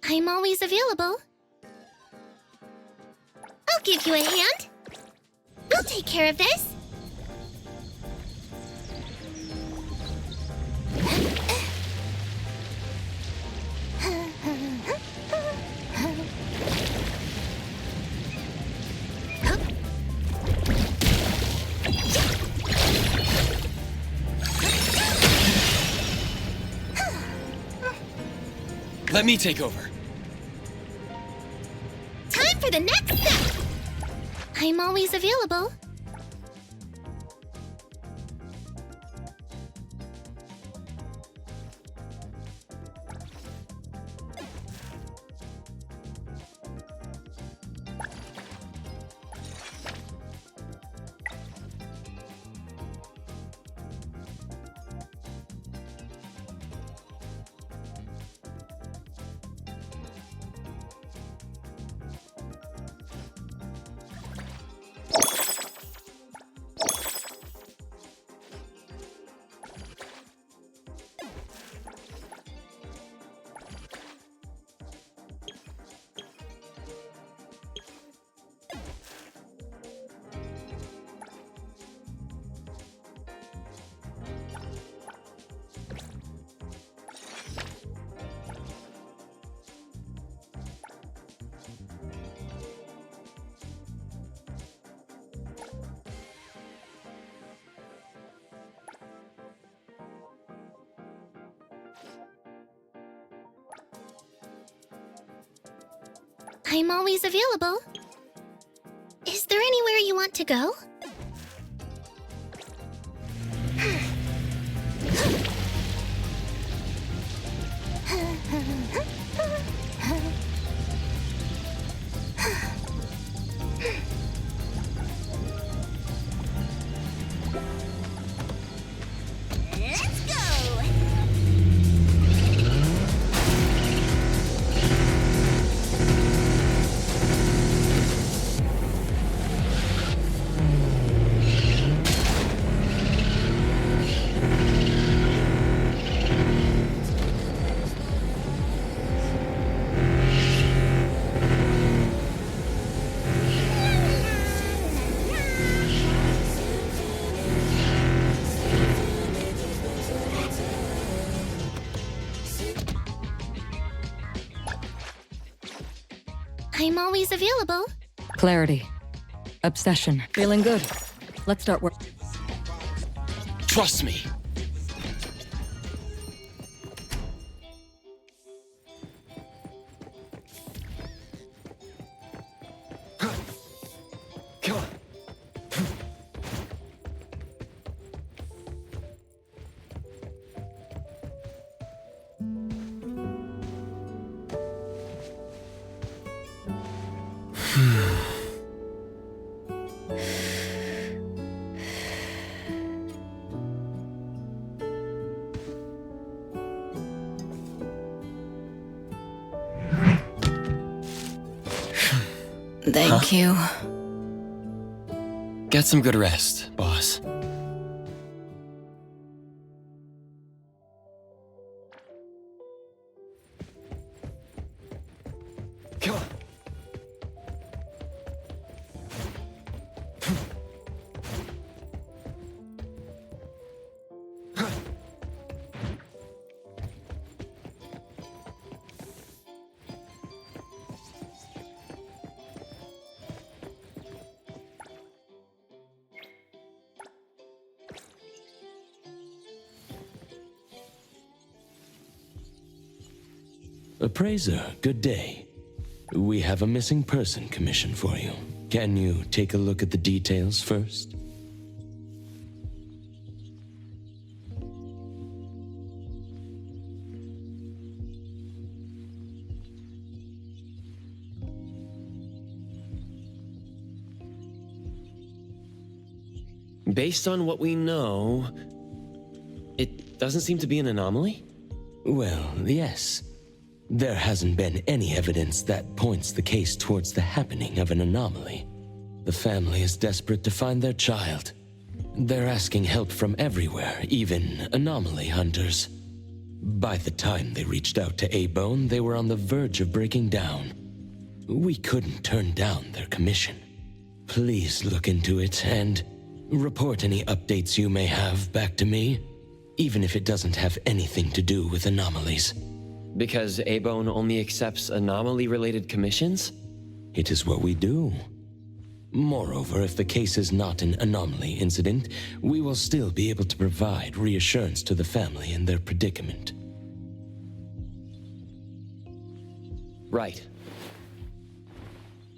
I'm always available. I'll give you a hand. We'll take care of this. Let me take over. Time for the next step. I'm always available. I'm always available. Is there anywhere you want to go? Let's go! I'm always available. Clarity. Obsession. Feeling good. Let's start work. Trust me. Come on. Thank you. Get some good rest, boss. Come on. Appraiser, good day. We have a missing person commission for you. Can you take a look at the details first? Based on what we know, it doesn't seem to be an anomaly? Well, yes. There hasn't been any evidence that points the case towards the happening of an anomaly. The family is desperate to find their child. They're asking help from everywhere, even anomaly hunters. By the time they reached out to A-Bone, they were on the verge of breaking down. We couldn't turn down their commission. Please look into it and report any updates you may have back to me, even if it doesn't have anything to do with anomalies. Because A-Bone only accepts anomaly-related commissions? It is what we do. Moreover, if the case is not an anomaly incident, we will still be able to provide reassurance to the family in their predicament. Right.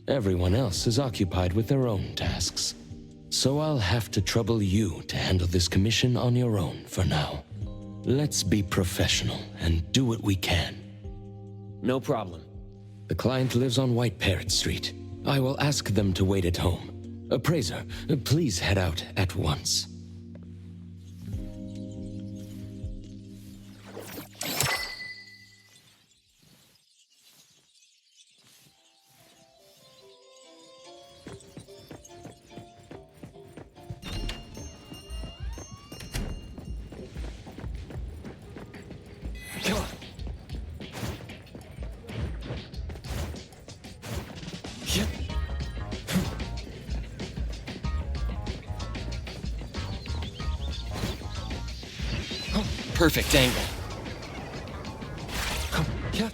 Everyone else is occupied with their own tasks. So I'll have to trouble you to handle this commission on your own for now. Let's be professional and do what we can. No problem. The client lives on White Parrot Street. I will ask them to wait at home. Appraiser, please head out at once. Perfect angle. I'm here.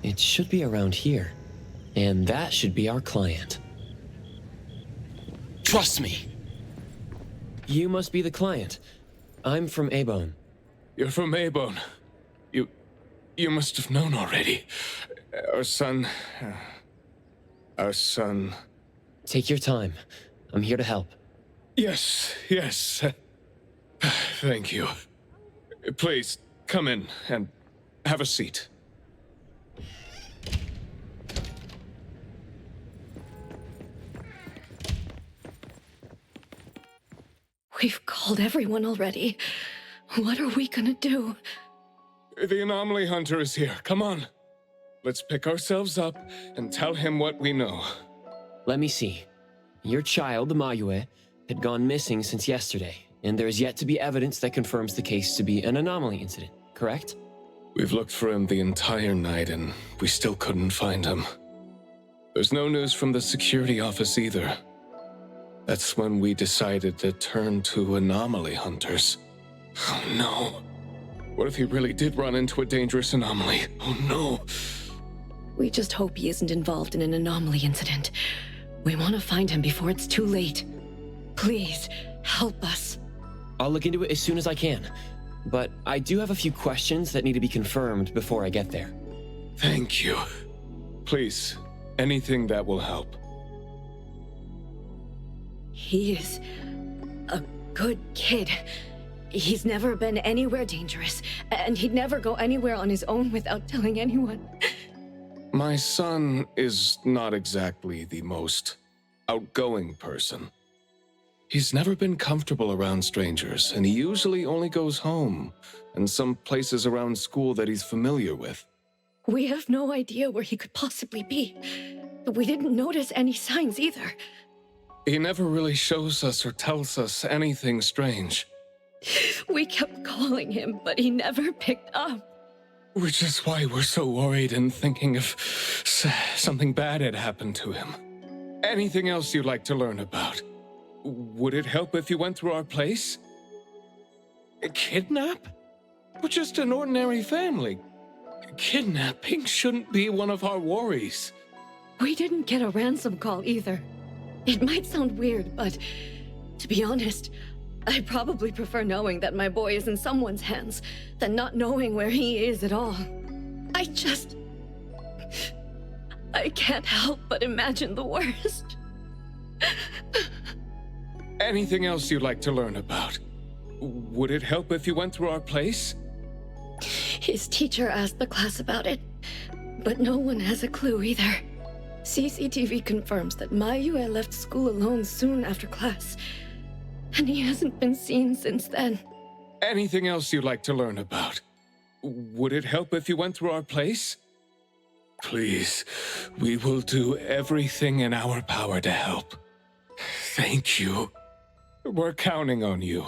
It should be around here. And that should be our client. Trust me! You must be the client. I'm from A-Bone. You're from A-Bone. You must have known already. Our son... Take your time. I'm here to help. Yes. Thank you. Please, come in and have a seat. We've called everyone already. What are we gonna do? The anomaly hunter is here. Come on. Let's pick ourselves up and tell him what we know. Let me see. Your child, Mayue, had gone missing since yesterday, and there is yet to be evidence that confirms the case to be an anomaly incident, correct? We've looked for him the entire night and we still couldn't find him. There's no news from the security office either. That's when we decided to turn to anomaly hunters. Oh no. What if he really did run into a dangerous anomaly? Oh no. We just hope he isn't involved in an anomaly incident. We want to find him before it's too late. Please, help us. I'll look into it as soon as I can. But I do have a few questions that need to be confirmed before I get there. Thank you. Please, anything that will help. He is a good kid. He's never been anywhere dangerous, and he'd never go anywhere on his own without telling anyone. My son is not exactly the most outgoing person. He's never been comfortable around strangers, and he usually only goes home and some places around school that he's familiar with. We have no idea where he could possibly be. We didn't notice any signs either. He never really shows us or tells us anything strange. We kept calling him, but he never picked up. Which is why we're so worried and thinking if something bad had happened to him. Anything else you'd like to learn about? Would it help if you went through our place? A kidnap? We're just an ordinary family. Kidnapping shouldn't be one of our worries. We didn't get a ransom call either. It might sound weird, but to be honest, I probably prefer knowing that my boy is in someone's hands than not knowing where he is at all. I can't help but imagine the worst. Anything else you'd like to learn about? Would it help if you went through our place? His teacher asked the class about it, but no one has a clue either. CCTV confirms that Mayue left school alone soon after class, and he hasn't been seen since then. Anything else you'd like to learn about? Would it help if you went through our place? Please, we will do everything in our power to help. Thank you. We're counting on you.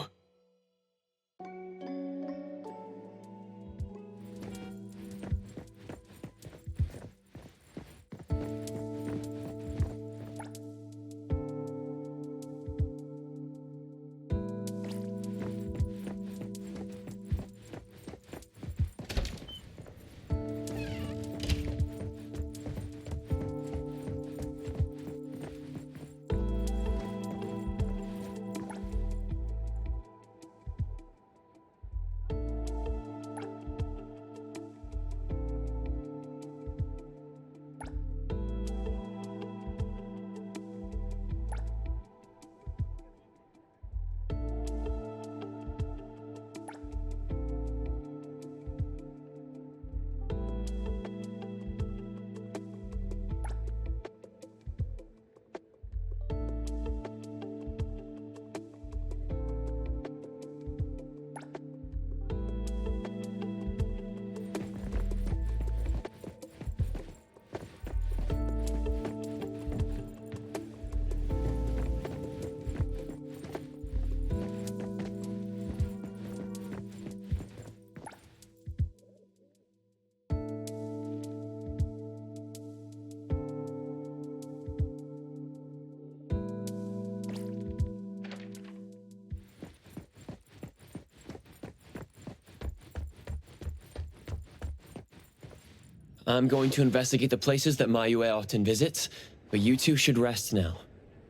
I'm going to investigate the places that Mayue often visits, but you two should rest now.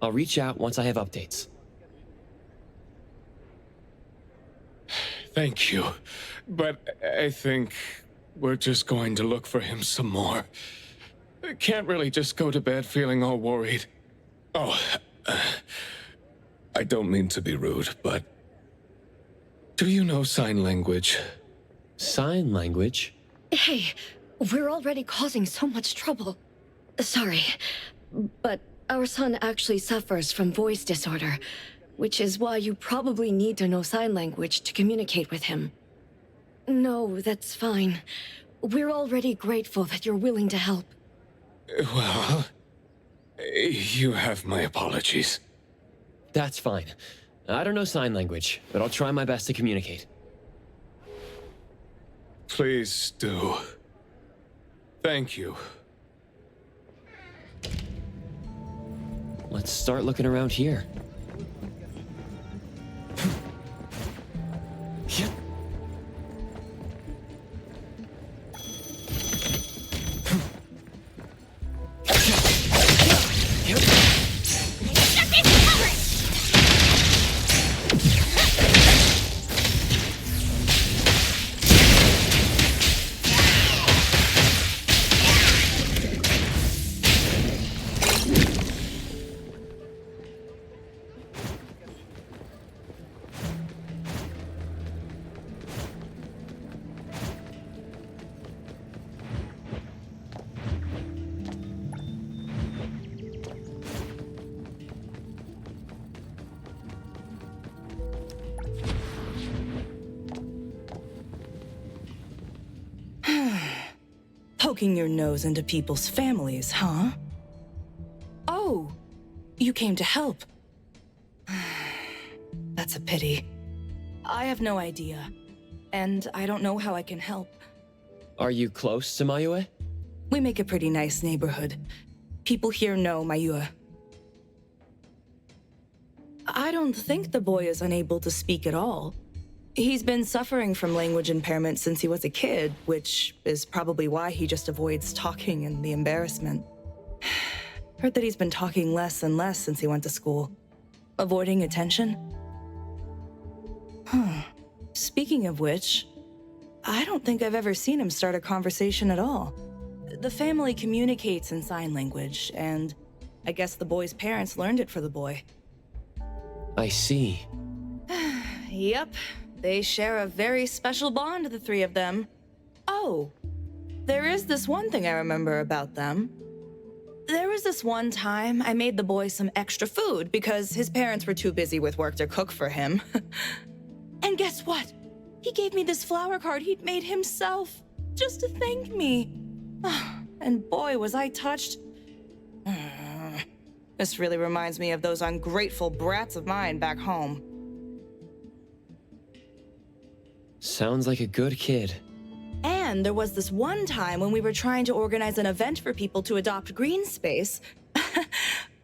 I'll reach out once I have updates. Thank you. But I think we're just going to look for him some more. I can't really just go to bed feeling all worried. Oh, I don't mean to be rude, but do you know sign language? Sign language? Hey, we're already causing so much trouble. Sorry, but our son actually suffers from voice disorder, which is why you probably need to know sign language to communicate with him. No, that's fine. We're already grateful that you're willing to help. Well, you have my apologies. That's fine. I don't know sign language, but I'll try my best to communicate. Please do. Thank you. Let's start looking around here. poking your nose into people's families, huh? Oh, you came to help. That's a pity. I have no idea, and I don't know how I can help. Are you close to Mayue? We make a pretty nice neighborhood. People here know Mayue. I don't think the boy is unable to speak at all. He's been suffering from language impairment since he was a kid, which is probably why he just avoids talking and the embarrassment. Heard that he's been talking less and less since he went to school. Avoiding attention? Speaking of which, I don't think I've ever seen him start a conversation at all. The family communicates in sign language, and I guess the boy's parents learned it for the boy. I see. Yep, they share a very special bond, the three of them. Oh, there is this one thing I remember about them. There was this one time I made the boy some extra food because his parents were too busy with work to cook for him. And guess what? He gave me this flower card he'd made himself, just to thank me. And boy, was I touched. This really reminds me of those ungrateful brats of mine back home. Sounds like a good kid. And there was this one time when we were trying to organize an event for people to adopt green space.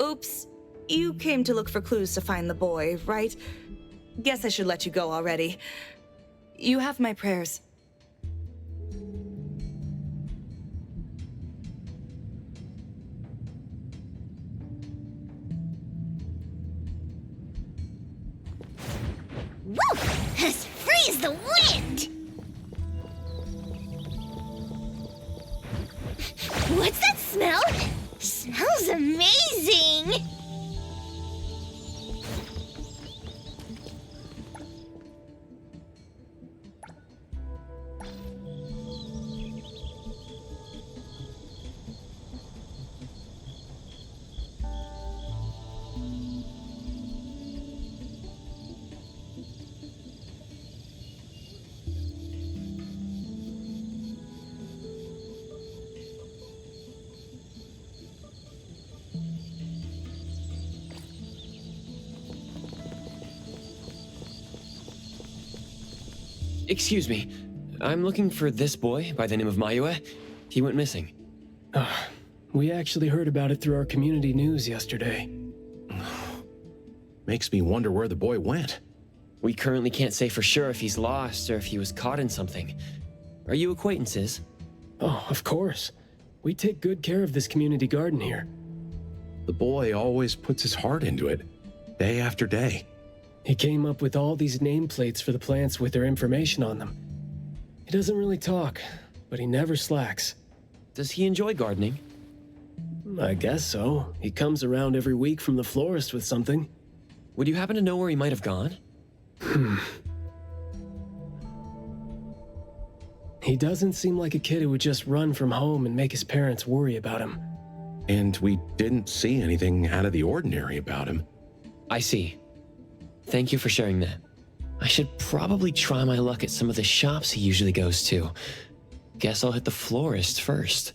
Oops, you came to look for clues to find the boy, right? Guess I should let you go already. You have my prayers. Woo! As free as the wind! What's that smell? Smells amazing! Excuse me. I'm looking for this boy by the name of Mayue. He went missing. We actually heard about it through our community news yesterday. Makes me wonder where the boy went. We currently can't say for sure if he's lost or if he was caught in something. Are you acquaintances? Oh, of course. We take good care of this community garden here. The boy always puts his heart into it, day after day. He came up with all these nameplates for the plants with their information on them. He doesn't really talk, but he never slacks. Does he enjoy gardening? I guess so. He comes around every week from the florist with something. Would you happen to know where he might have gone? He doesn't seem like a kid who would just run from home and make his parents worry about him. And we didn't see anything out of the ordinary about him. I see. Thank you for sharing that. I should probably try my luck at some of the shops he usually goes to. Guess I'll hit the florist first.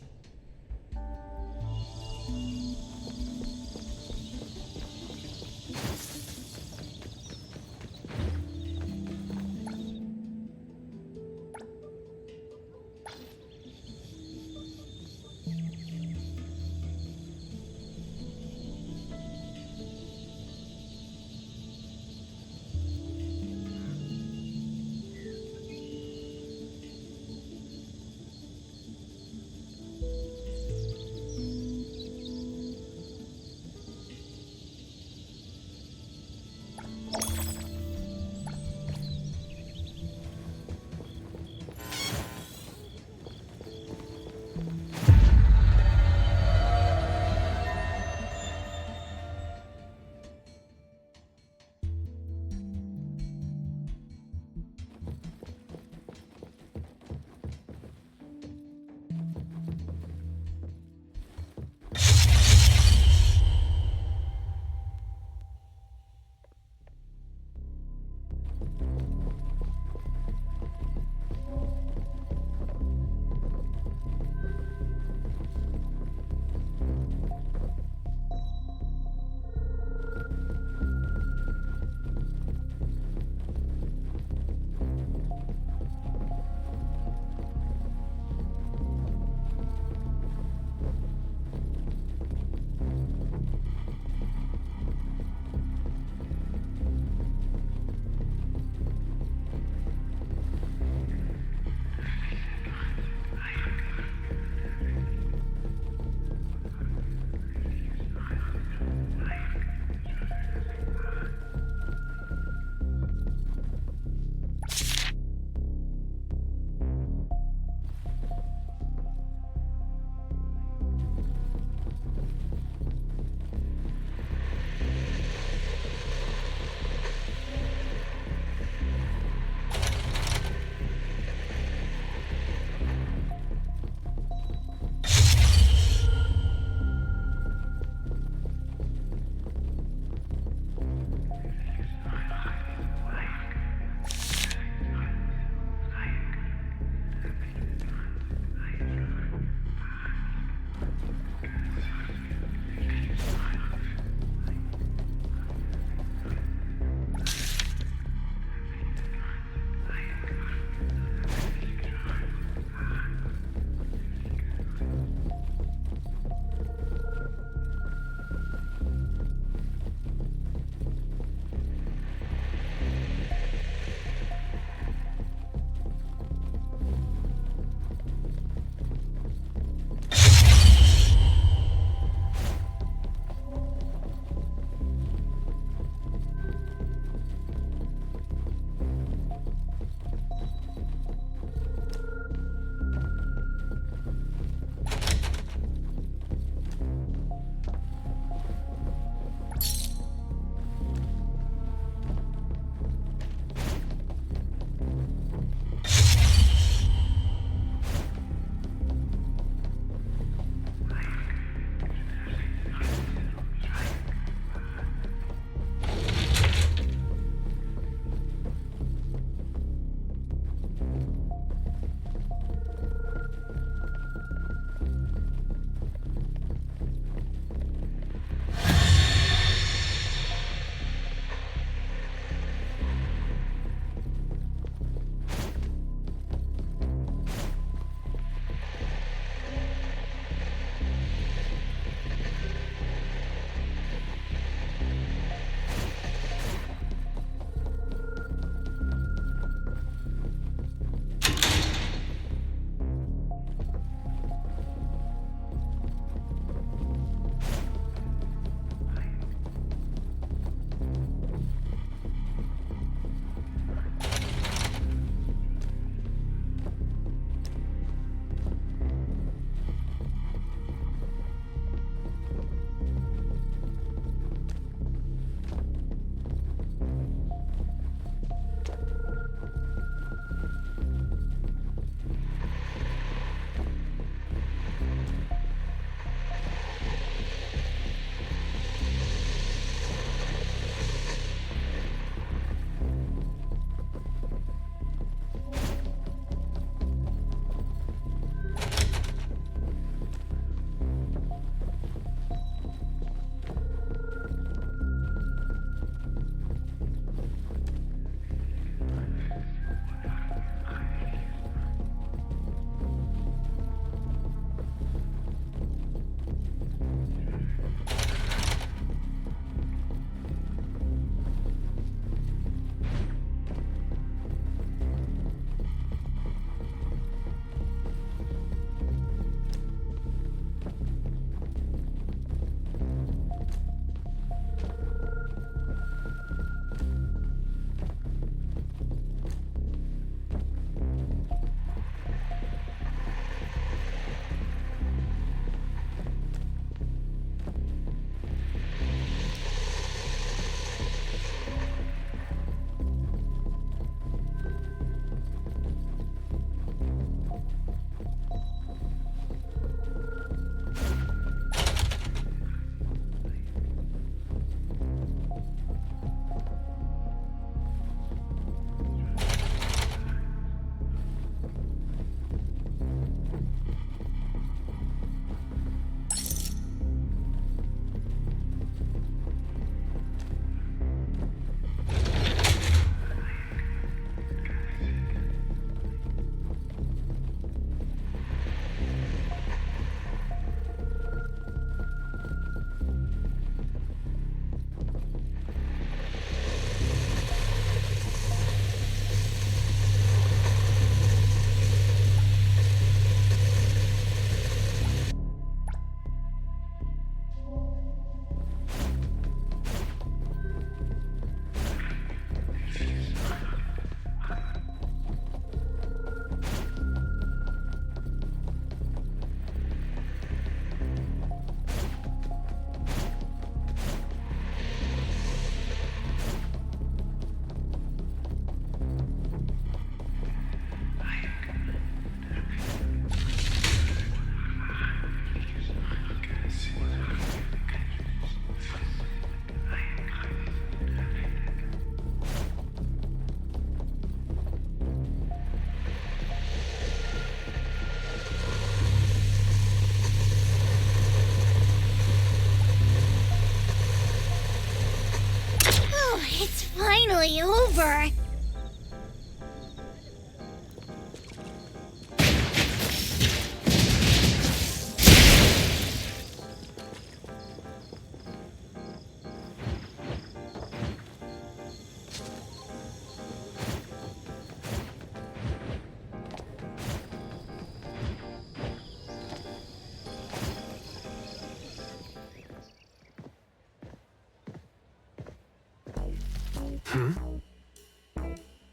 finally over.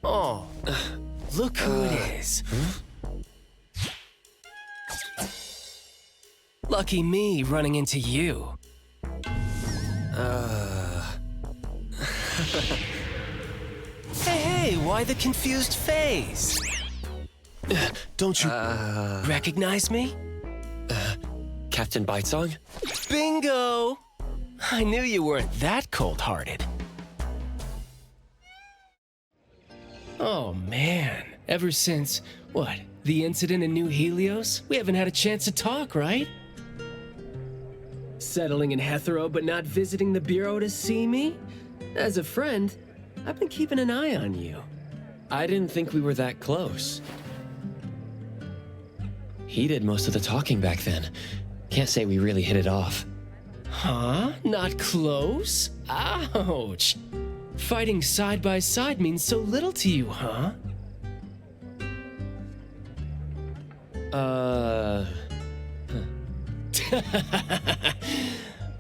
Oh, look who it is. Lucky me running into you. Hey, why the confused face? Don't you recognize me? Captain Bitesong? Bingo! I knew you weren't that cold-hearted. Oh man, ever since, what, the incident in New Helios? We haven't had a chance to talk, right? Settling in Hetero but not visiting the Bureau to see me? As a friend, I've been keeping an eye on you. I didn't think we were that close. He did most of the talking back then. Can't say we really hit it off. Huh? Not close? Ouch! Fighting side by side means so little to you, huh?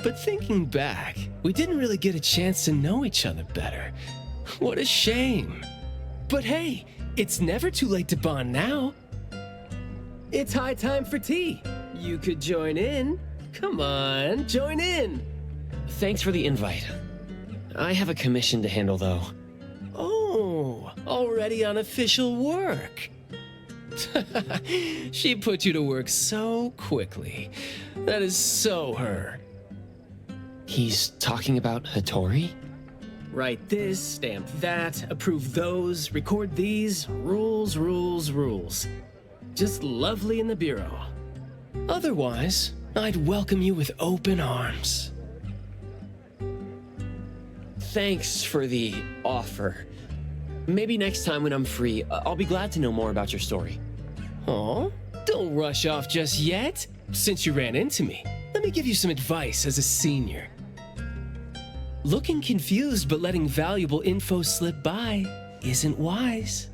But thinking back, we didn't really get a chance to know each other better. What a shame. But hey, it's never too late to bond now. It's high time for tea. You could join in. Come on, join in. Thanks for the invite. I have a commission to handle, though. Oh, already on official work. She put you to work so quickly. That is so her. He's talking about Hattori? Write this, stamp that, approve those, record these. Rules, rules, rules. Just lovely in the Bureau. Otherwise, I'd welcome you with open arms. Thanks for the offer. Maybe next time when I'm free, I'll be glad to know more about your story. Aw, don't rush off just yet. Since you ran into me, let me give you some advice as a senior. Looking confused but letting valuable info slip by isn't wise.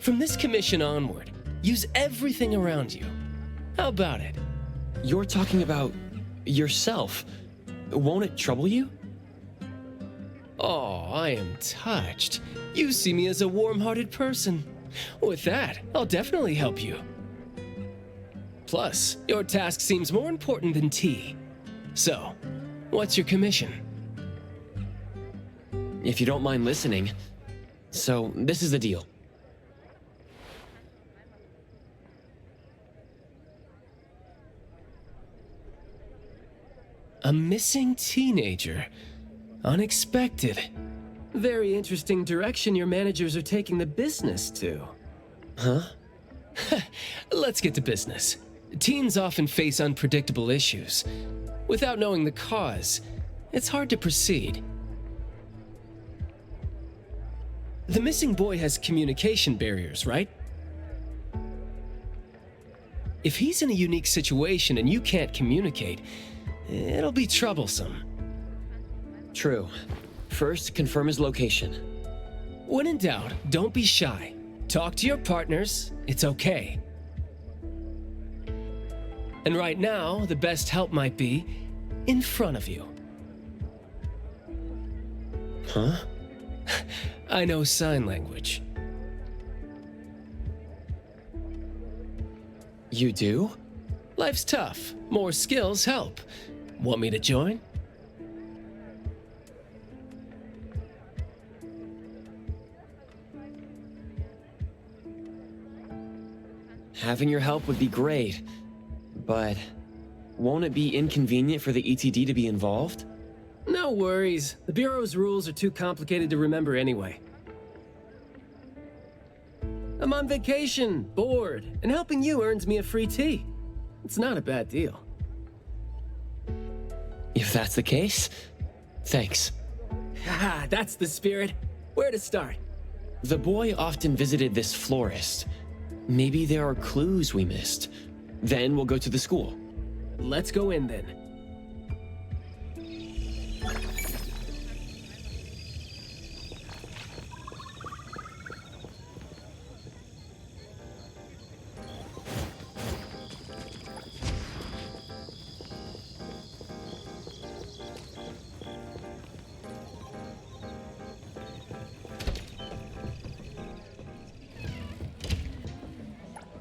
From this commission onward, use everything around you. How about it? You're talking about yourself. Won't it trouble you? Oh, I am touched. You see me as a warm-hearted person. With that, I'll definitely help you. Plus, your task seems more important than tea. So, what's your commission? If you don't mind listening. So, this is the deal. A missing teenager. Unexpected. Very interesting direction your managers are taking the business to. Huh? Let's get to business. Teens often face unpredictable issues. Without knowing the cause, it's hard to proceed. The missing boy has communication barriers, right? If he's in a unique situation and you can't communicate, it'll be troublesome. True. First, confirm his location. When in doubt, don't be shy. Talk to your partners, it's okay. And right now, the best help might be in front of you. Huh? I know sign language. You do? Life's tough. More skills help. Want me to join? Having your help would be great, but won't it be inconvenient for the ETD to be involved? No worries. The Bureau's rules are too complicated to remember anyway. I'm on vacation, bored, and helping you earns me a free tea. It's not a bad deal. If that's the case, thanks. Haha, that's the spirit. Where to start? The boy often visited this florist. Maybe there are clues we missed. Then we'll go to the school. Let's go in then.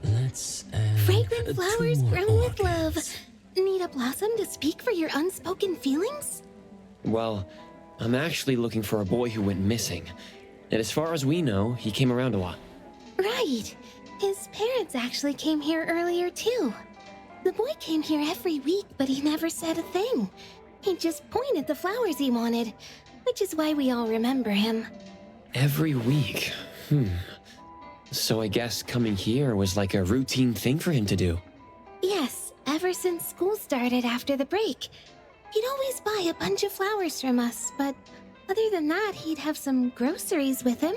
Let's Fragrant two flowers more grown with love. orchids. Need a blossom to speak for your unspoken feelings? Well, I'm actually looking for a boy who went missing. And as far as we know, he came around a lot. Right. His parents actually came here earlier, too. The boy came here every week, but he never said a thing. He just pointed the flowers he wanted, which is why we all remember him. Every week. So I guess coming here was like a routine thing for him to do. Yes, ever since school started after the break. He'd always buy a bunch of flowers from us, but other than that, he'd have some groceries with him.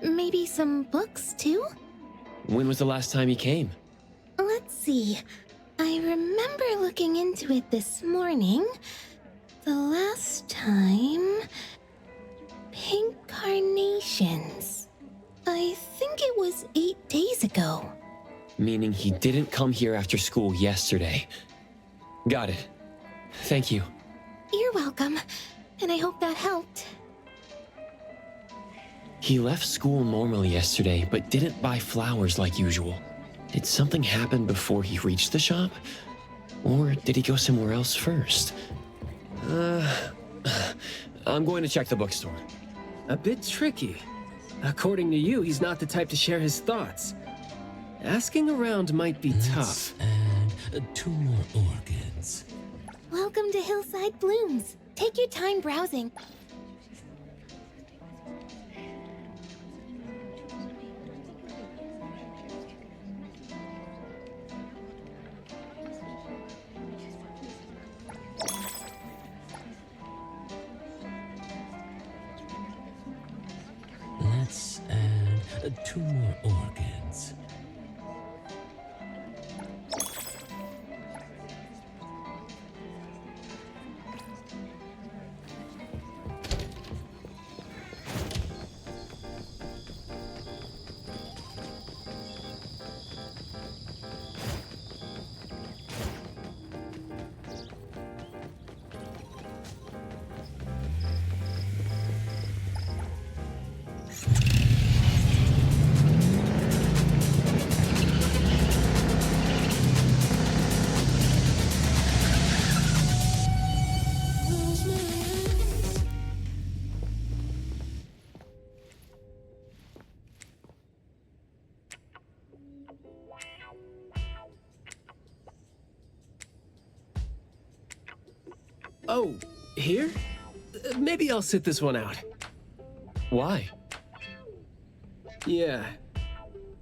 Maybe some books, too? When was the last time he came? Let's see. I remember looking into it this morning. The last time... Pink carnations. I think it was 8 days ago. Meaning he didn't come here after school yesterday. Got it. Thank you. You're welcome, and I hope that helped. He left school normally yesterday, but didn't buy flowers like usual. Did something happen before he reached the shop? Or did he go somewhere else first? I'm going to check the bookstore. A bit tricky. According to you, he's not the type to share his thoughts. Asking around might be tough. Add 2 more orchids. Welcome to Hillside Blooms. Take your time browsing. Let's add 2 more orchids. Oh, here? Maybe I'll sit this one out. Why? Yeah.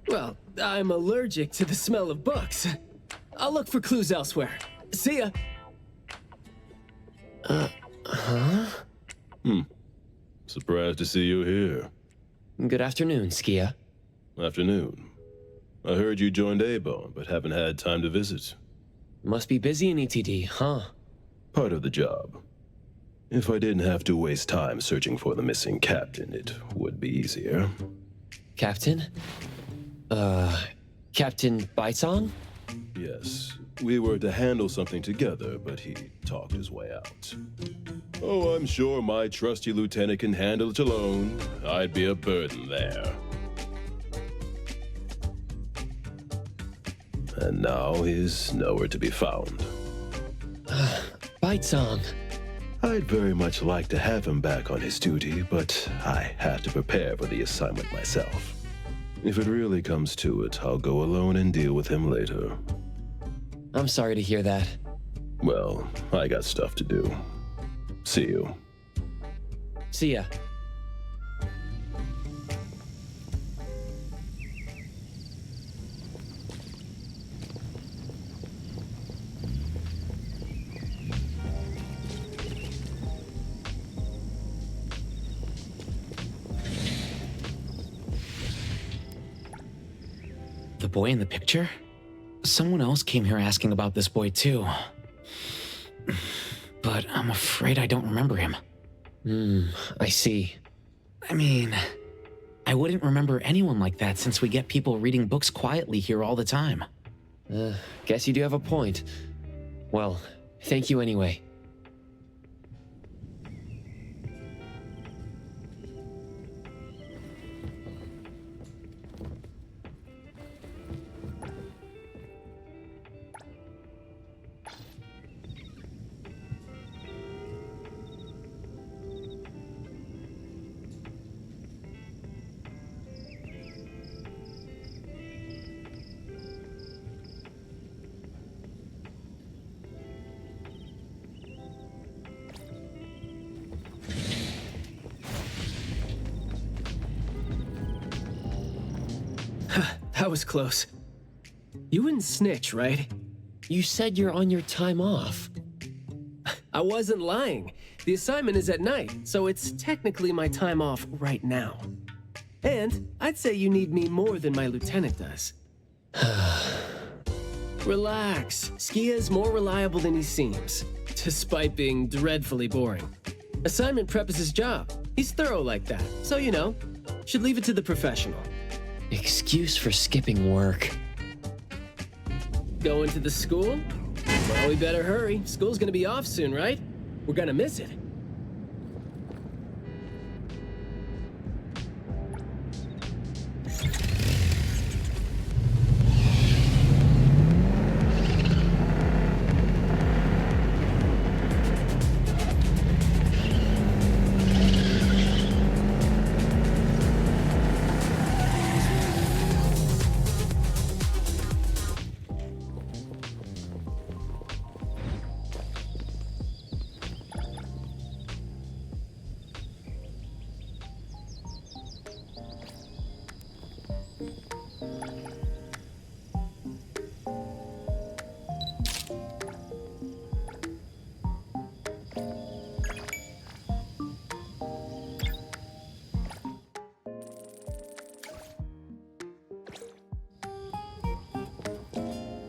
Well, I'm allergic to the smell of books. I'll look for clues elsewhere. See ya. Surprised to see you here. Good afternoon, Skia. Afternoon. I heard you joined A-Bone, but haven't had time to visit. Must be busy in ETD, huh? Part of the job. If I didn't have to waste time searching for the missing captain, it would be easier. Captain? Captain Baitong? Yes, we were to handle something together, but he talked his way out. Oh, I'm sure my trusty lieutenant can handle it alone. I'd be a burden there. And now he's nowhere to be found. Baitong. I'd very much like to have him back on his duty, but I have to prepare for the assignment myself. If it really comes to it, I'll go alone and deal with him later. I'm sorry to hear that. Well, I got stuff to do. See you. See ya. the boy in the picture? Someone else came here asking about this boy too. But I'm afraid I don't remember him. I see. I mean, I wouldn't remember anyone like that since we get people reading books quietly here all the time. Guess you do have a point. Well, thank you anyway. That was close. You wouldn't snitch, right? You said you're on your time off. I wasn't lying. The assignment is at night, so it's technically my time off right now. And I'd say you need me more than my lieutenant does. Relax. Skia is more reliable than he seems, despite being dreadfully boring. Assignment prep is his job. He's thorough like that, so you know, should leave it to the professional. Excuse for skipping work. Going to the school? Well, we better hurry. School's gonna be off soon, right? We're gonna miss it.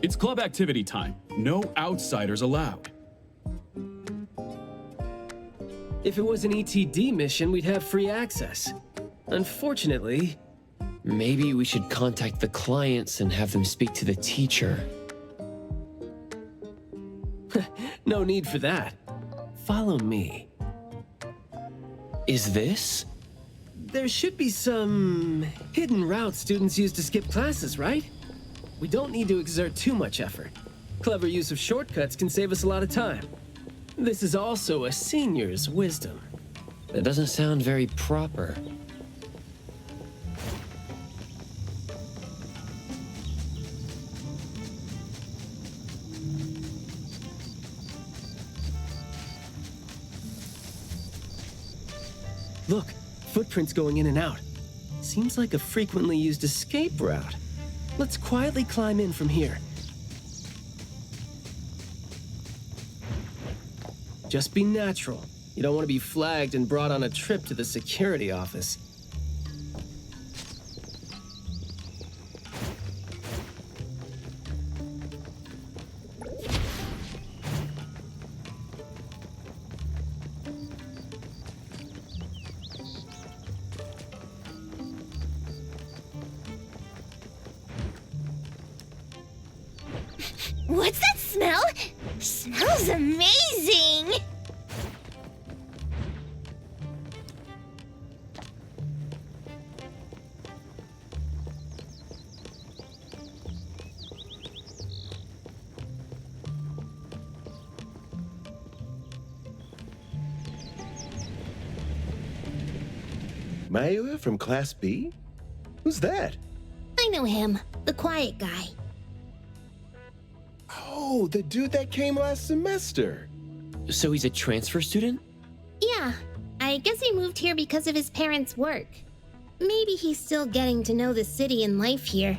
It's club activity time. No outsiders allowed. If it was an ETD mission, we'd have free access. Unfortunately... Maybe we should contact the clients and have them speak to the teacher. No need for that. Follow me. Is this? There should be some hidden routes students use to skip classes, right? We don't need to exert too much effort. Clever use of shortcuts can save us a lot of time. This is also a senior's wisdom. That doesn't sound very proper. Look, footprints going in and out. Seems like a frequently used escape route. Let's quietly climb in from here. Just be natural. You don't want to be flagged and brought on a trip to the security office. What's that smell? Smells amazing! Mayua from Class B? Who's that? I know him, the quiet guy. Oh, the dude that came last semester. So he's a transfer student? Yeah, I guess he moved here because of his parents' work. Maybe he's still getting to know the city and life here.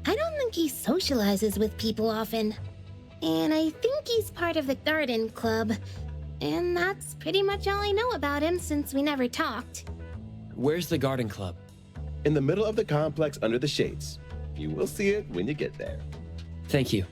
I don't think he socializes with people often. And I think he's part of the garden club. And that's pretty much all I know about him since we never talked. Where's the garden club? In the middle of the complex under the shades. You will see it when you get there. Thank you.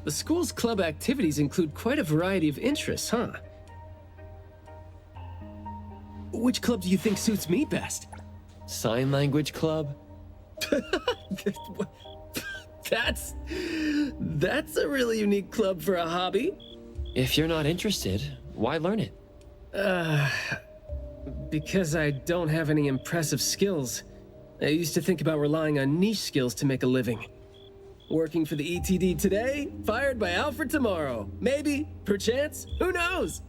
The school's club activities include quite a variety of interests, huh? Which club do you think suits me best? Sign language club? That's a really unique club for a hobby. If you're not interested, why learn it? Because I don't have any impressive skills. I used to think about relying on niche skills to make a living. Working for the ETD today, fired by Alfred tomorrow. Maybe, perchance, who knows?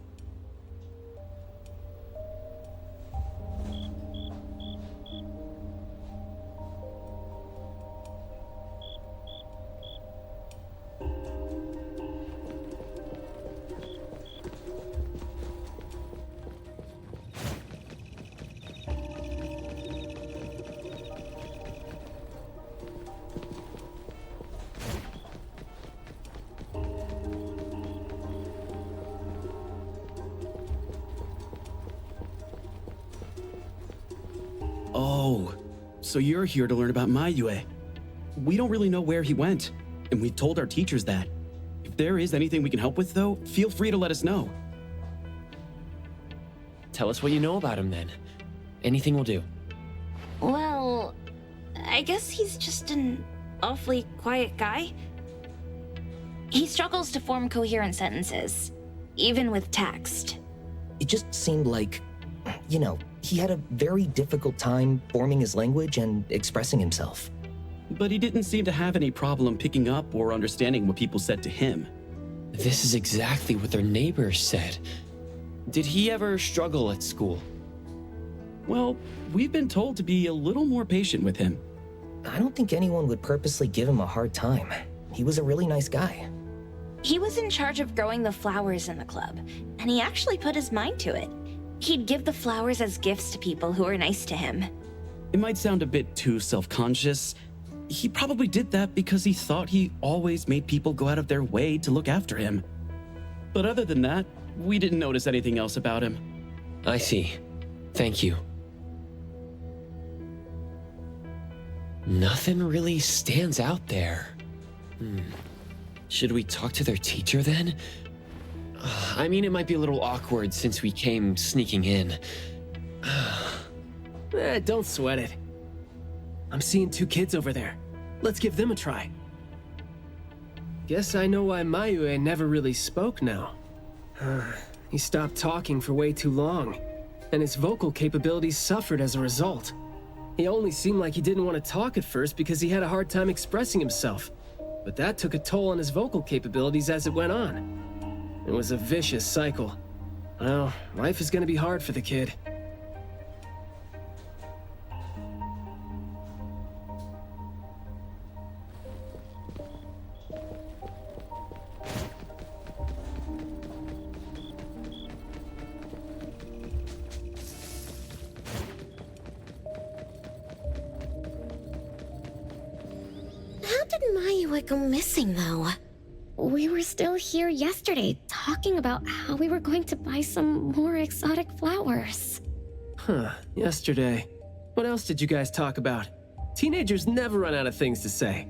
Oh, so you're here to learn about Mayue. We don't really know where he went, and we told our teachers that. If there is anything we can help with, though, feel free to let us know. Tell us what you know about him, then. Anything will do. Well, I guess he's just an awfully quiet guy. He struggles to form coherent sentences, even with text. It just seemed like, he had a very difficult time forming his language and expressing himself. But he didn't seem to have any problem picking up or understanding what people said to him. This is exactly what their neighbors said. Did he ever struggle at school? Well, we've been told to be a little more patient with him. I don't think anyone would purposely give him a hard time. He was a really nice guy. He was in charge of growing the flowers in the club, and he actually put his mind to it. He'd give the flowers as gifts to people who were nice to him. It might sound a bit too self-conscious. He probably did that because he thought he always made people go out of their way to look after him. But other than that, we didn't notice anything else about him. I see. Thank you. Nothing really stands out there. Should we talk to their teacher then? I mean, it might be a little awkward since we came sneaking in. Don't sweat it. I'm seeing 2 kids over there. Let's give them a try. Guess I know why Mayue never really spoke now. He stopped talking for way too long, and his vocal capabilities suffered as a result. He only seemed like he didn't want to talk at first because he had a hard time expressing himself. But that took a toll on his vocal capabilities as it went on. It was a vicious cycle. Well, life is gonna be hard for the kid. How did Mayue go missing, though? We were still here yesterday, talking about how we were going to buy some more exotic flowers. Yesterday. What else did you guys talk about? Teenagers never run out of things to say.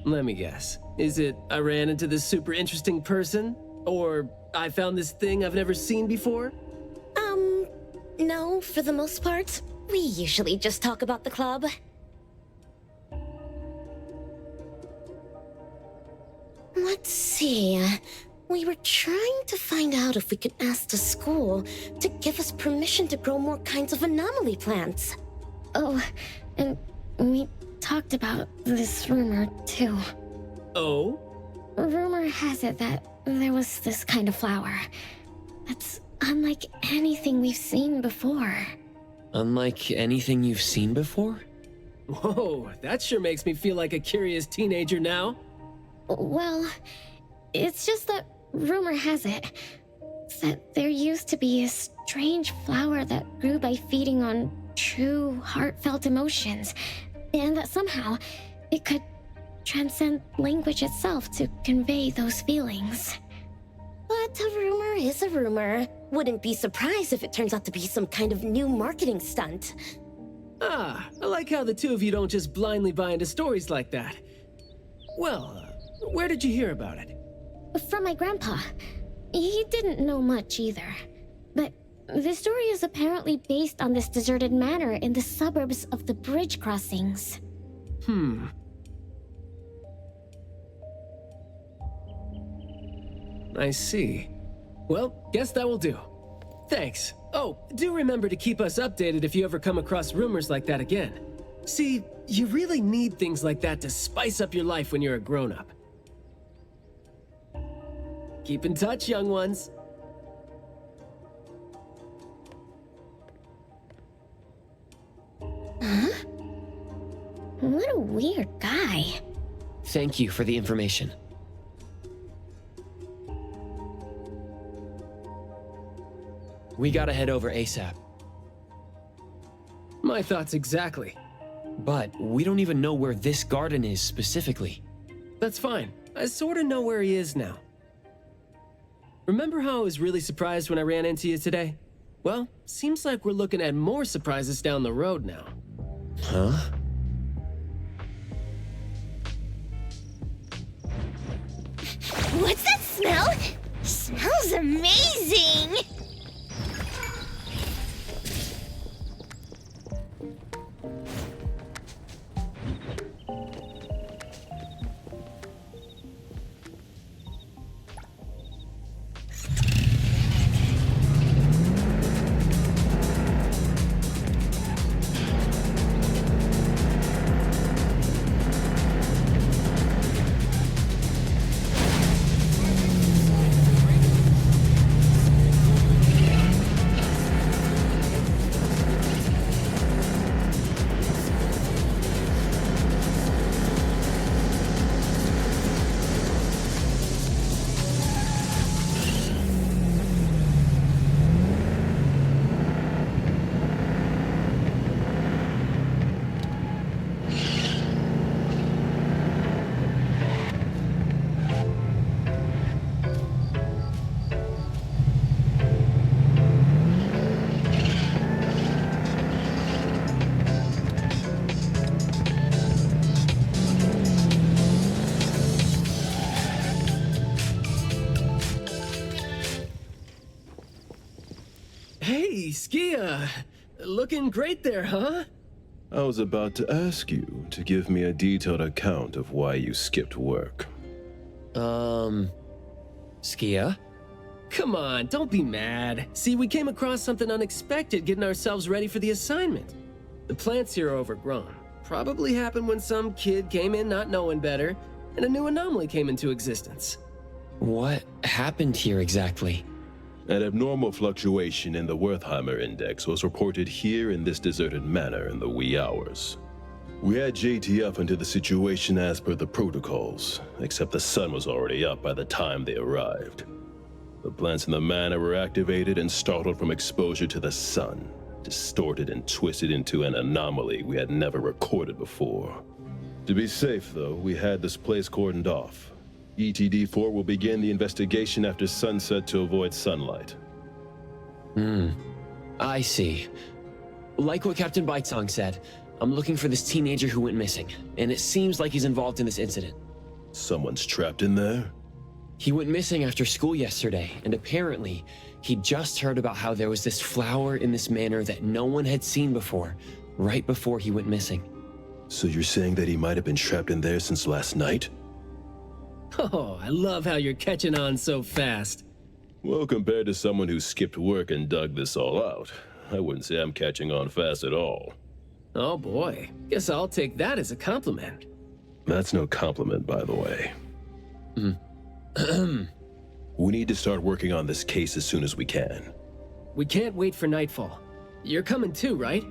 Let me guess. Is it I ran into this super interesting person? Or I found this thing I've never seen before? No, for the most part. We usually just talk about the club. Let's see. We were trying to find out if we could ask the school to give us permission to grow more kinds of anomaly plants. Oh, and we talked about this rumor, too. Oh? Rumor has it that there was this kind of flower that's unlike anything we've seen before. Unlike anything you've seen before? Whoa, that sure makes me feel like a curious teenager now. Well, it's just that rumor has it that there used to be a strange flower that grew by feeding on true, heartfelt emotions, and that somehow it could transcend language itself to convey those feelings. But a rumor is a rumor. Wouldn't be surprised if it turns out to be some kind of new marketing stunt. I like how the two of you don't just blindly buy into stories like that. Well, where did you hear about it? From my grandpa. He didn't know much either. But the story is apparently based on this deserted manor in the suburbs of the bridge crossings. I see. Well, guess that will do. Thanks. Oh, do remember to keep us updated if you ever come across rumors like that again. See, you really need things like that to spice up your life when you're a grown-up. Keep in touch, young ones. Huh? What a weird guy. Thank you for the information. We gotta head over ASAP. My thoughts exactly. But we don't even know where this garden is specifically. That's fine. I sorta know where he is now. Remember how I was really surprised when I ran into you today? Well, seems like we're looking at more surprises down the road now. Huh? What's that smell? Smells amazing! Hey, Skia! Looking great there, huh? I was about to ask you to give me a detailed account of why you skipped work. Skia? Come on, don't be mad. See, we came across something unexpected getting ourselves ready for the assignment. The plants here are overgrown. Probably happened when some kid came in not knowing better, and a new anomaly came into existence. What happened here exactly? An abnormal fluctuation in the Wertheimer index was reported here in this deserted manor in the wee hours. We had JTF into the situation as per the protocols, except the sun was already up by the time they arrived. The plants in the manor were activated and startled from exposure to the sun, distorted and twisted into an anomaly we had never recorded before. To be safe, though, we had this place cordoned off. ETD-4 will begin the investigation after sunset to avoid sunlight. I see. Like what Captain Baitsong said, I'm looking for this teenager who went missing, and it seems like he's involved in this incident. Someone's trapped in there? He went missing after school yesterday, and apparently, he just heard about how there was this flower in this manor that no one had seen before, right before he went missing. So you're saying that he might have been trapped in there since last night? Oh, I love how you're catching on so fast. Well, compared to someone who skipped work and dug this all out, I wouldn't say I'm catching on fast at all. Oh boy, guess I'll take that as a compliment. That's no compliment, by the way. We need to start working on this case as soon as we can. We can't wait for nightfall. You're coming too, right?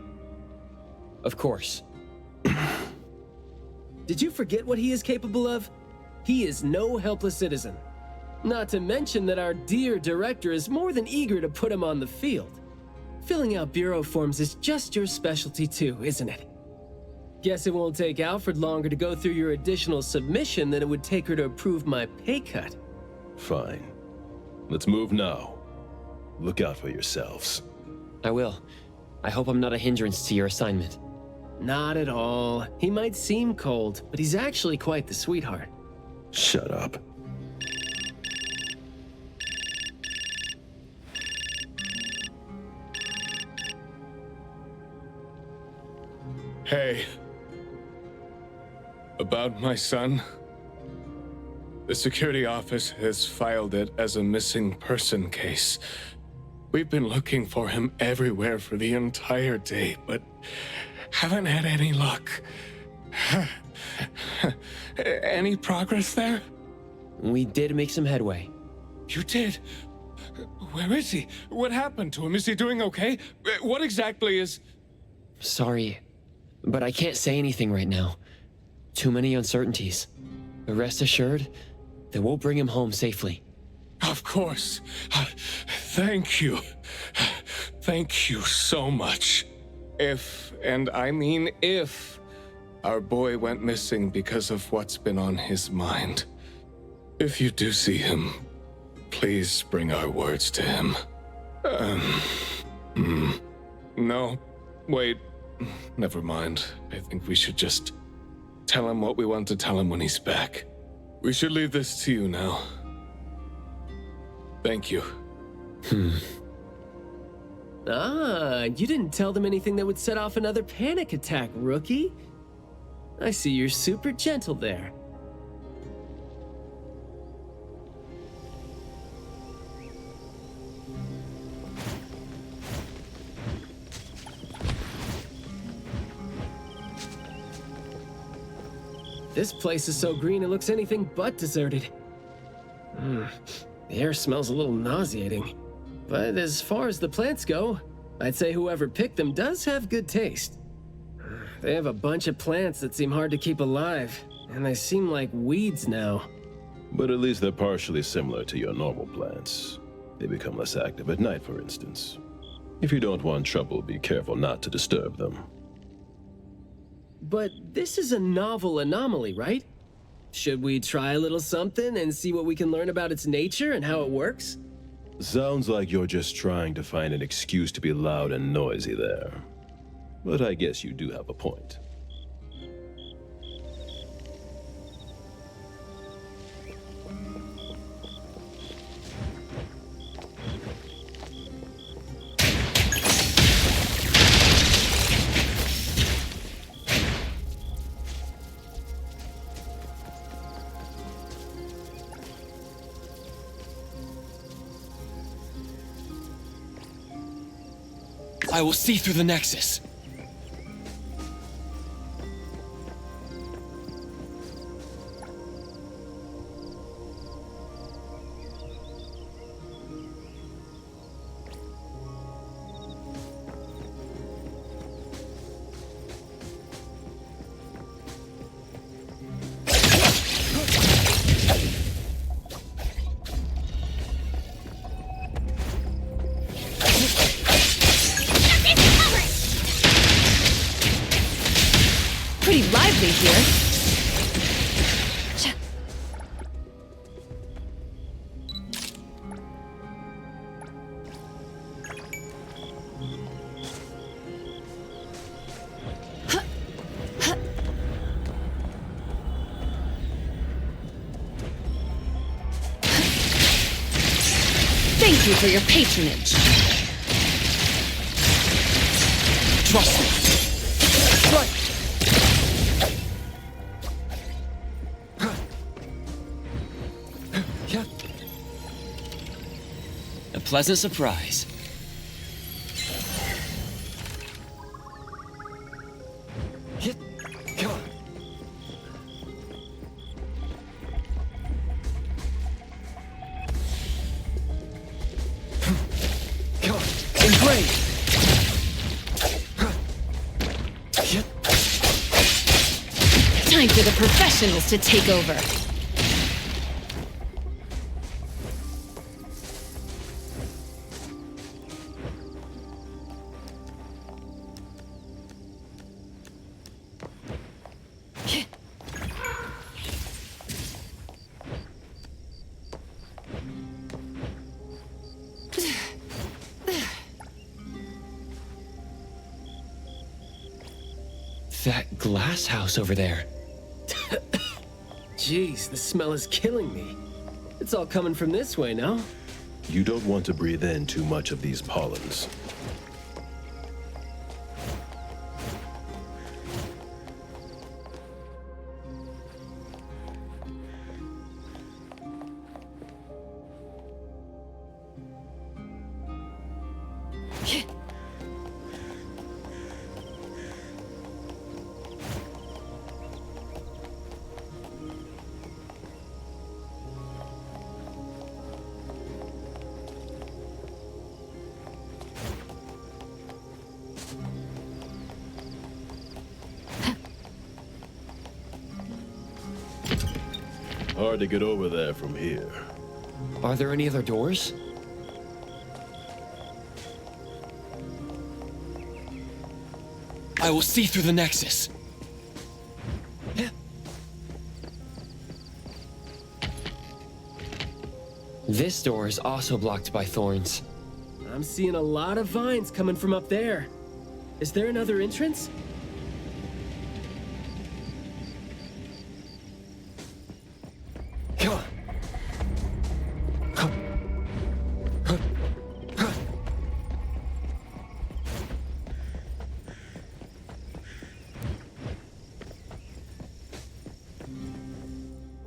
Of course. Did you forget what he is capable of? He is no helpless citizen. Not to mention that our dear director is more than eager to put him on the field. Filling out bureau forms is just your specialty too, isn't it? Guess it won't take Alfred longer to go through your additional submission than it would take her to approve my pay cut. Fine. Let's move now. Look out for yourselves. I will. I hope I'm not a hindrance to your assignment. Not at all. He might seem cold, but he's actually quite the sweetheart. Shut up. Hey. About my son? The security office has filed it as a missing person case. We've been looking for him everywhere for the entire day, but haven't had any luck. Any progress there? We did make some headway. You did? Where is he? What happened to him? Is he doing okay? What exactly is... Sorry, but I can't say anything right now. Too many uncertainties. But rest assured that we'll bring him home safely. Of course. Thank you. Thank you so much. If, and I mean if, our boy went missing because of what's been on his mind. If you do see him, please bring our words to him. No, wait, never mind. I think we should just tell him what we want to tell him when he's back. We should leave this to you now. Thank you. Ah, you didn't tell them anything that would set off another panic attack, rookie. I see you're super gentle there. This place is so green it looks anything but deserted. The air smells a little nauseating. But as far as the plants go, I'd say whoever picked them does have good taste. They have a bunch of plants that seem hard to keep alive, and they seem like weeds now. But at least they're partially similar to your normal plants. They become less active at night, for instance. If you don't want trouble, be careful not to disturb them. But this is a novel anomaly, right? Should we try a little something and see what we can learn about its nature and how it works? Sounds like you're just trying to find an excuse to be loud and noisy there. But I guess you do have a point. I will see through the Nexus. Pretty lively here. Thank you for your patronage. Trust me. Right. A pleasant surprise. Come on. Come on. Engrave. Time for the professionals to take over. That glass house over there. Jeez, the smell is killing me. It's all coming from this way, no? You don't want to breathe in too much of these pollens. Hard to get over there from here. Are there any other doors? I will see through the Nexus. This door is also blocked by thorns. I'm seeing a lot of vines coming from up there. Is there another entrance? Come on.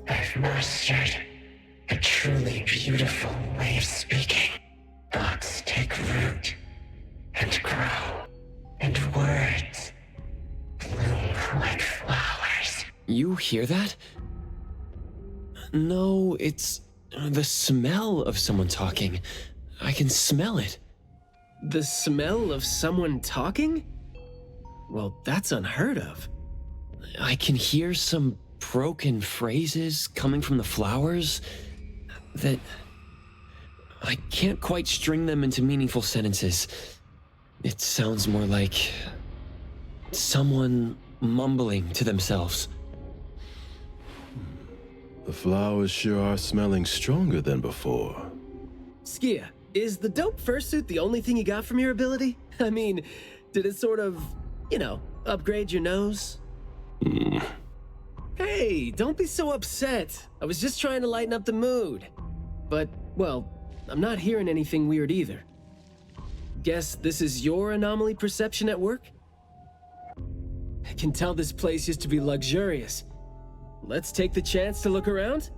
I've mastered a truly beautiful way of speaking. Thoughts take root and grow, and words bloom like flowers. You hear that? No, it's the smell of someone talking. I can smell it. The smell of someone talking? Well, that's unheard of. I can hear some broken phrases coming from the flowers that I can't quite string them into meaningful sentences. It sounds more like someone mumbling to themselves. The flowers sure are smelling stronger than before. Skia, is the dope fursuit the only thing you got from your ability? I mean, did it sort of, upgrade your nose? Hey, don't be so upset. I was just trying to lighten up the mood. But, well, I'm not hearing anything weird either. Guess this is your anomaly perception at work? I can tell this place used to be luxurious. Let's take the chance to look around?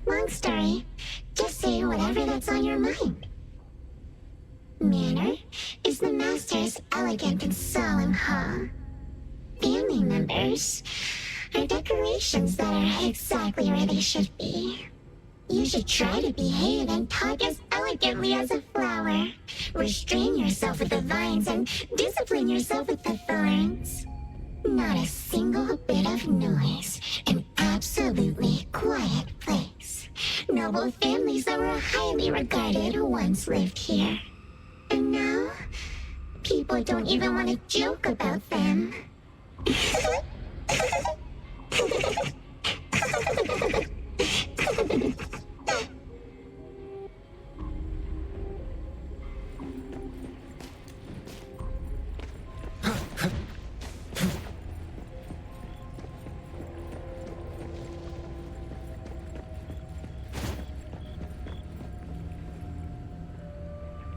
Long story. Just say whatever that's on your mind. Manner is the master's elegant and solemn hall. Family members are decorations that are exactly where they should be. You should try to behave and talk as elegantly as a flower. Restrain yourself with the vines and discipline yourself with the thorns. Not a single bit of noise. An absolutely quiet place. Noble families that were highly regarded once lived here. And now, people don't even want to joke about them.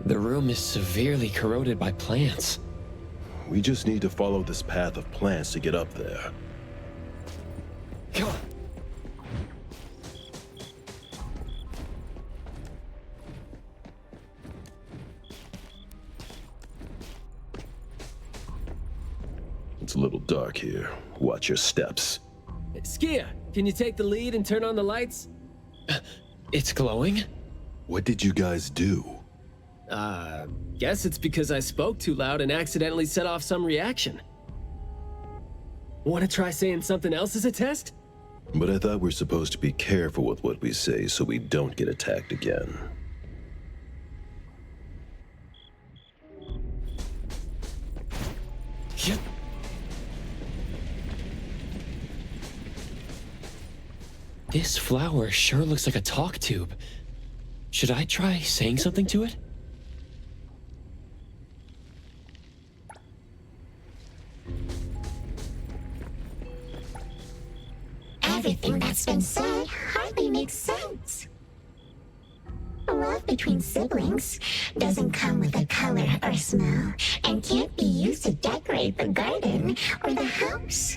The room is severely corroded by plants. We just need to follow this path of plants to get up there. Come on. It's a little dark here. Watch your steps. Skia, can you take the lead and turn on the lights? It's glowing? What did you guys do? Guess it's because I spoke too loud and accidentally set off some reaction. Want to try saying something else as a test? But I thought we're supposed to be careful with what we say so we don't get attacked again. This flower sure looks like a talk tube. Should I try saying something to it? Everything that's been said hardly makes sense. Love between siblings doesn't come with a color or smell and can't be used to decorate the garden or the house.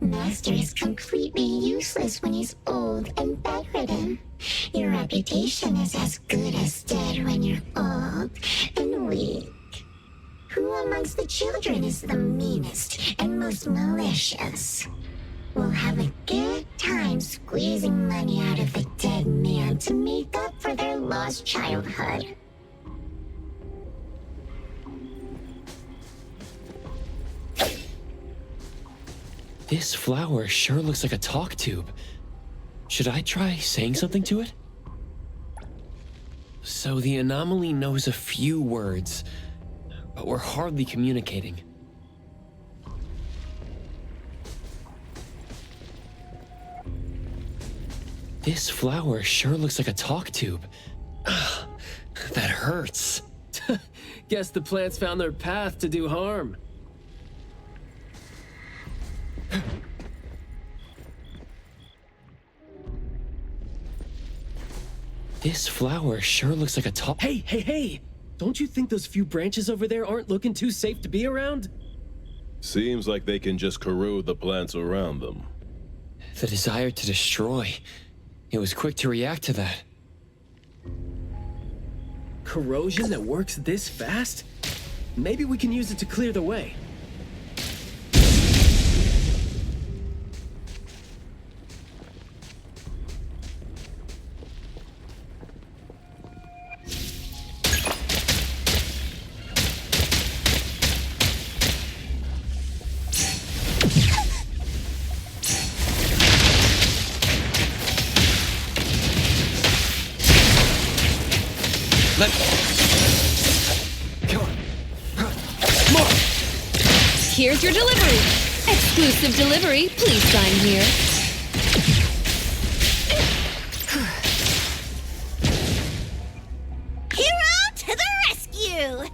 Master is completely useless when he's old and bedridden. Your reputation is as good as dead when you're old and weak. Who amongst the children is the meanest and most malicious? We'll have a good time squeezing money out of the dead man to make up for their lost childhood. This flower sure looks like a talk tube. Should I try saying something to it? So the anomaly knows a few words, but we're hardly communicating. This flower sure looks like a talk tube. Ugh, that hurts. Guess the plants found their path to do harm. This flower sure looks like a talk— Hey! Don't you think those few branches over there aren't looking too safe to be around? Seems like they can just corrode the plants around them. The desire to destroy. It was quick to react to that. Corrosion that works this fast? Maybe we can use it to clear the way. Here's your delivery. Exclusive delivery. Please sign here. Hero to the rescue!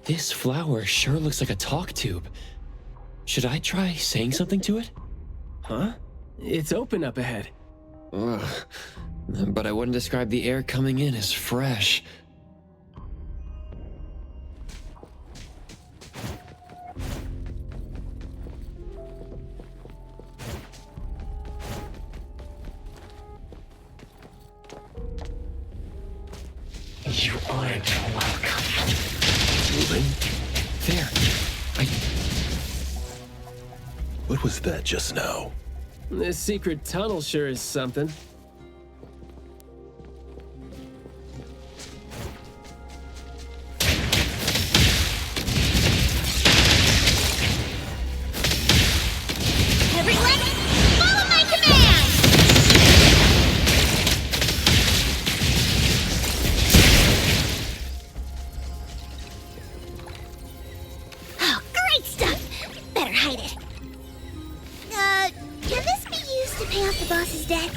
This flower sure looks like a talk tube. Should I try saying something to it? Huh? It's open up ahead. Ugh. But I wouldn't describe the air coming in as fresh. You aren't welcome. Moving? There. What was that just now? This secret tunnel sure is something. Everyone, follow my command! Oh, great stuff! Better hide it. Can this be used to pay off the boss's debt?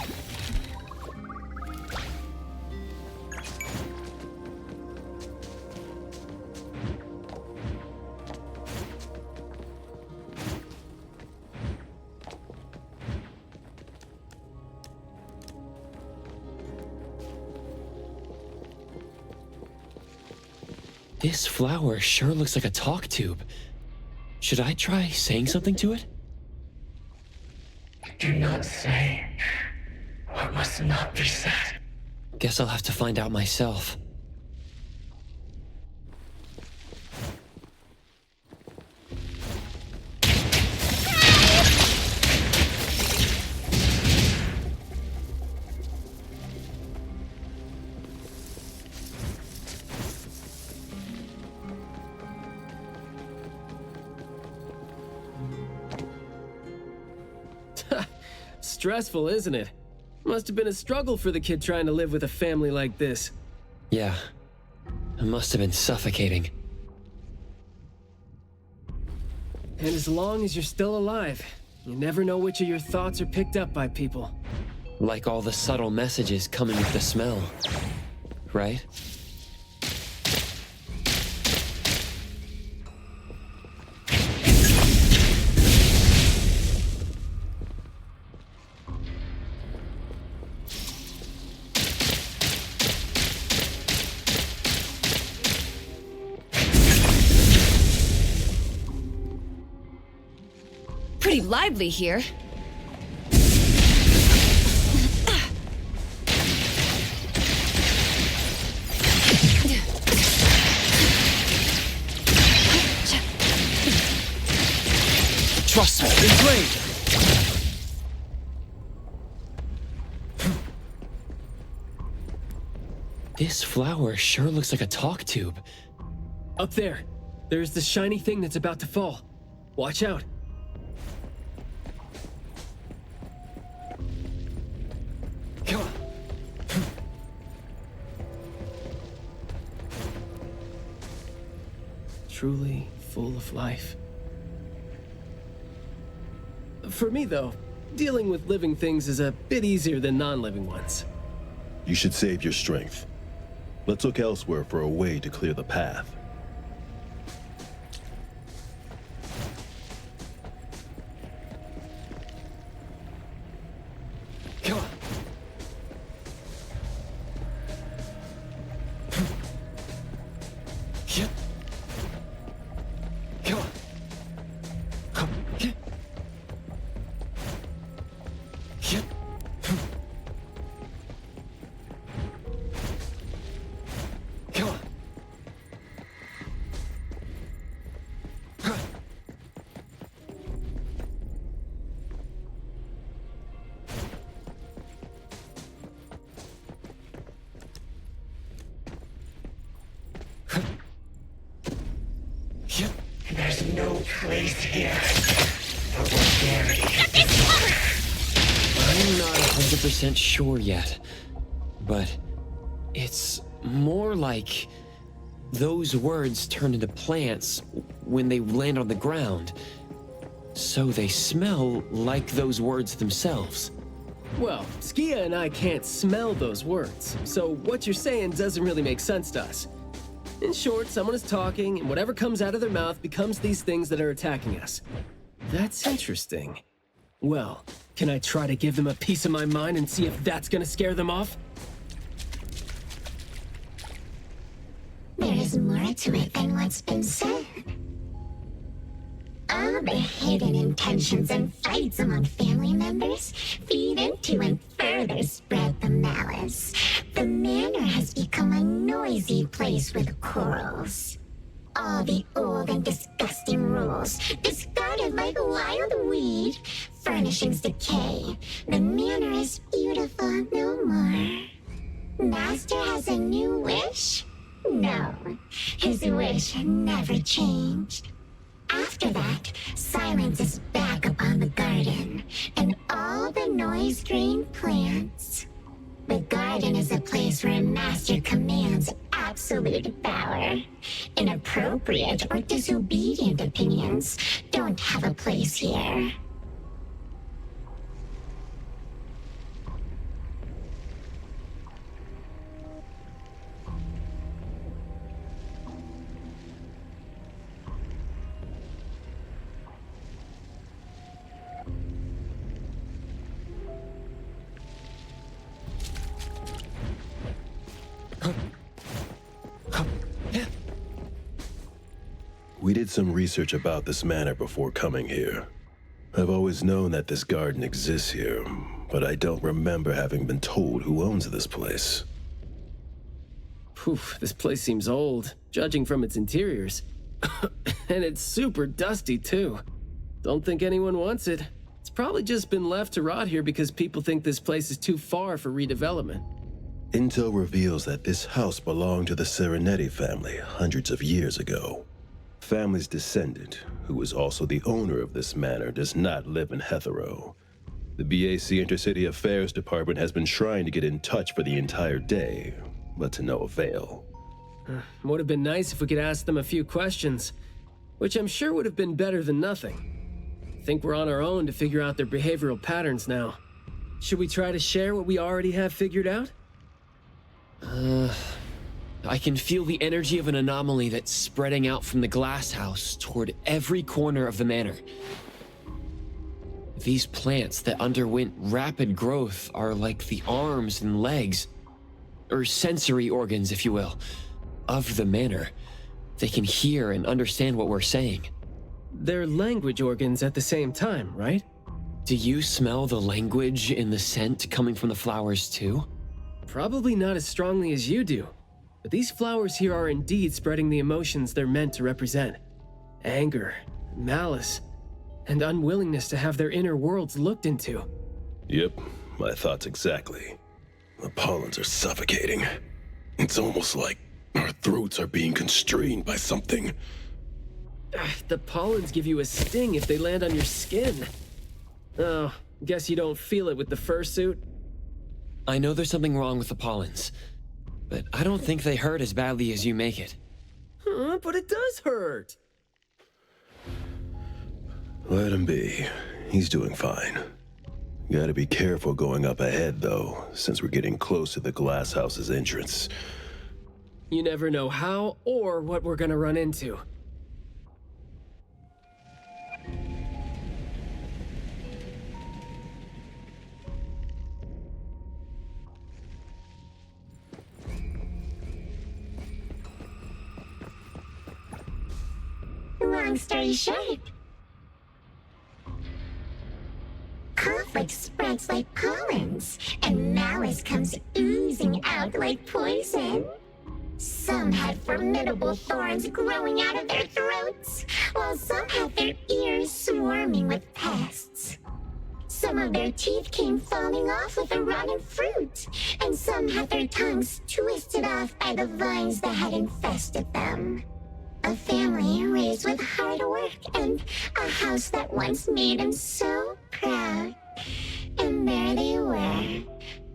This flower sure looks like a talk tube. Should I try saying something to it? Do not say what must not be said. Guess I'll have to find out myself. Stressful, isn't it? Must have been a struggle for the kid trying to live with a family like this. Yeah. It must have been suffocating. And as long as you're still alive, you never know which of your thoughts are picked up by people. Like all the subtle messages coming with the smell. Right? Pretty lively here. Trust me, it's great. This flower sure looks like a talk tube. Up there. There's the shiny thing that's about to fall. Watch out. Come on. Truly full of life. For me, though, dealing with living things is a bit easier than non-living ones. You should save your strength. Let's look elsewhere for a way to clear the path. Come on. Yep. Come on. Yep. Yep. Come on. There's no place here for vulgarity. I'm not 100% sure yet, but it's more like those words turn into plants when they land on the ground. So they smell like those words themselves. Well, Skia and I can't smell those words, so what you're saying doesn't really make sense to us. In short, someone is talking, and whatever comes out of their mouth becomes these things that are attacking us. That's interesting. Well, can I try to give them a piece of my mind and see if that's gonna scare them off? There is more to it than what's been said. All the hidden intentions and fights among family members feed into and further spread the malice. The manor has become a noisy place with quarrels. All the old and disgusting rules, discarded like wild weed. Furnishings decay. The manor is beautiful no more. Master has a new wish? No, his wish never changed. After that, silence is back upon the garden, and all the noise-drained plants. The garden is a place where Master commands absolute power. Inappropriate or disobedient opinions don't have a place here. We did some research about this manor before coming here. I've always known that this garden exists here, but I don't remember having been told who owns this place. Poof, this place seems old, judging from its interiors. And it's super dusty, too. Don't think anyone wants it. It's probably just been left to rot here because people think this place is too far for redevelopment. Intel reveals that this house belonged to the Serenetti family hundreds of years ago. Family's descendant, who is also the owner of this manor, does not live in Hethero. The BAC Intercity Affairs Department has been trying to get in touch for the entire day, but to no avail. Would have been nice if we could ask them a few questions, which I'm sure would have been better than nothing. I think we're on our own to figure out their behavioral patterns now. Should we try to share what we already have figured out? I can feel the energy of an anomaly that's spreading out from the glass house toward every corner of the manor. These plants that underwent rapid growth are like the arms and legs, or sensory organs, if you will, of the manor. They can hear and understand what we're saying. They're language organs at the same time, right? Do you smell the language in the scent coming from the flowers too? Probably not as strongly as you do. But these flowers here are indeed spreading the emotions they're meant to represent. Anger, malice, and unwillingness to have their inner worlds looked into. Yep, my thoughts exactly. The pollens are suffocating. It's almost like our throats are being constrained by something. The pollens give you a sting if they land on your skin. Oh, guess you don't feel it with the fursuit? I know there's something wrong with the pollens, but I don't think they hurt as badly as you make it. But it does hurt. Let him be. He's doing fine. Gotta be careful going up ahead, though, since we're getting close to the glass house's entrance. You never know how or what we're gonna run into. Long story short, conflict spreads like pollens, and malice comes oozing out like poison. Some had formidable thorns growing out of their throats, while some had their ears swarming with pests. Some of their teeth came falling off with the rotten fruit, and some had their tongues twisted off by the vines that had infested them. A family raised with hard work and a house that once made them so proud. And there they were,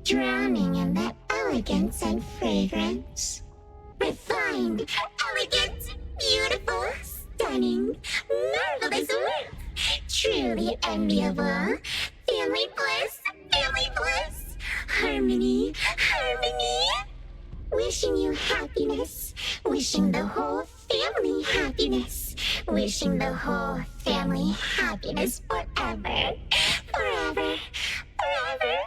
drowning in that elegance and fragrance. Refined, elegant, beautiful, stunning, marvelous work. Truly enviable. Family bliss, harmony, harmony. Wishing you happiness, wishing the whole family happiness, wishing the whole family happiness forever, forever, forever.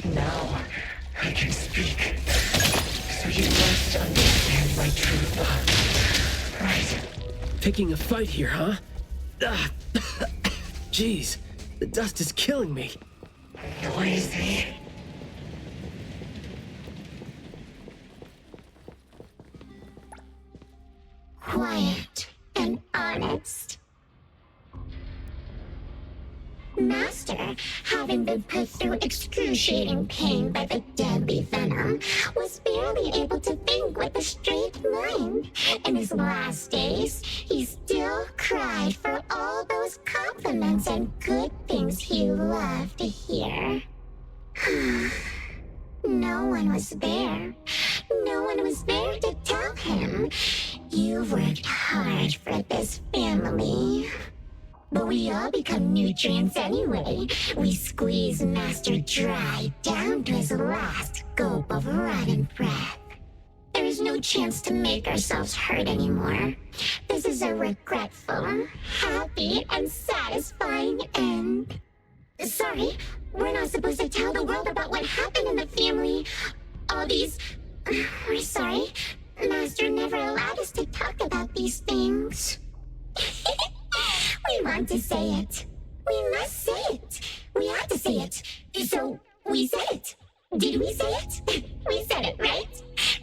Now I can speak. So you must understand my true thoughts, right? Picking a fight here, huh? Jeez, the dust is killing me. Noisy. Quiet and honest. Master, having been put through excruciating pain by the deadly venom, was barely able to think with a straight mind. In his last days, he still cried for all those compliments and good things he loved to hear. No one was there. No one was there to tell him, "You worked hard for this family." But we all become nutrients anyway. We squeeze Master dry down to his last gulp of rotten breath. There is no chance to make ourselves hurt anymore. This is a regretful, happy, and satisfying end. Sorry, we're not supposed to tell the world about what happened in the family. All these... We're sorry. Master never allowed us to talk about these things. We want to say it. We must say it. We had to say it. So, we said it. Did we say it? We said it, right?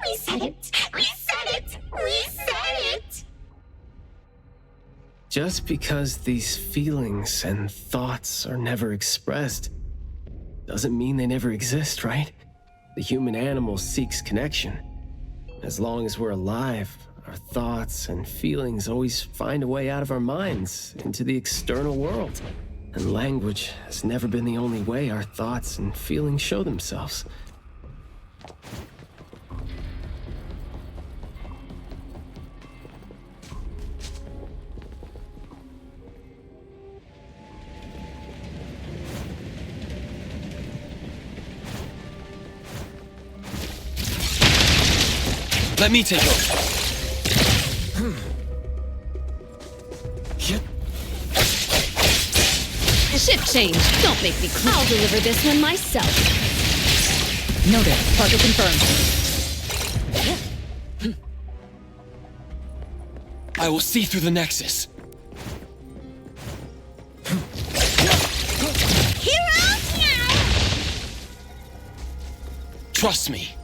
We said it. We said it. We said it. Just because these feelings and thoughts are never expressed doesn't mean they never exist, right? The human animal seeks connection. As long as we're alive, our thoughts and feelings always find a way out of our minds into the external world. And language has never been the only way our thoughts and feelings show themselves. Let me take over. Ship change. Don't make me cry. I'll deliver this one myself. Noted. Target confirmed. I will see through the Nexus. Heroes now! Trust me.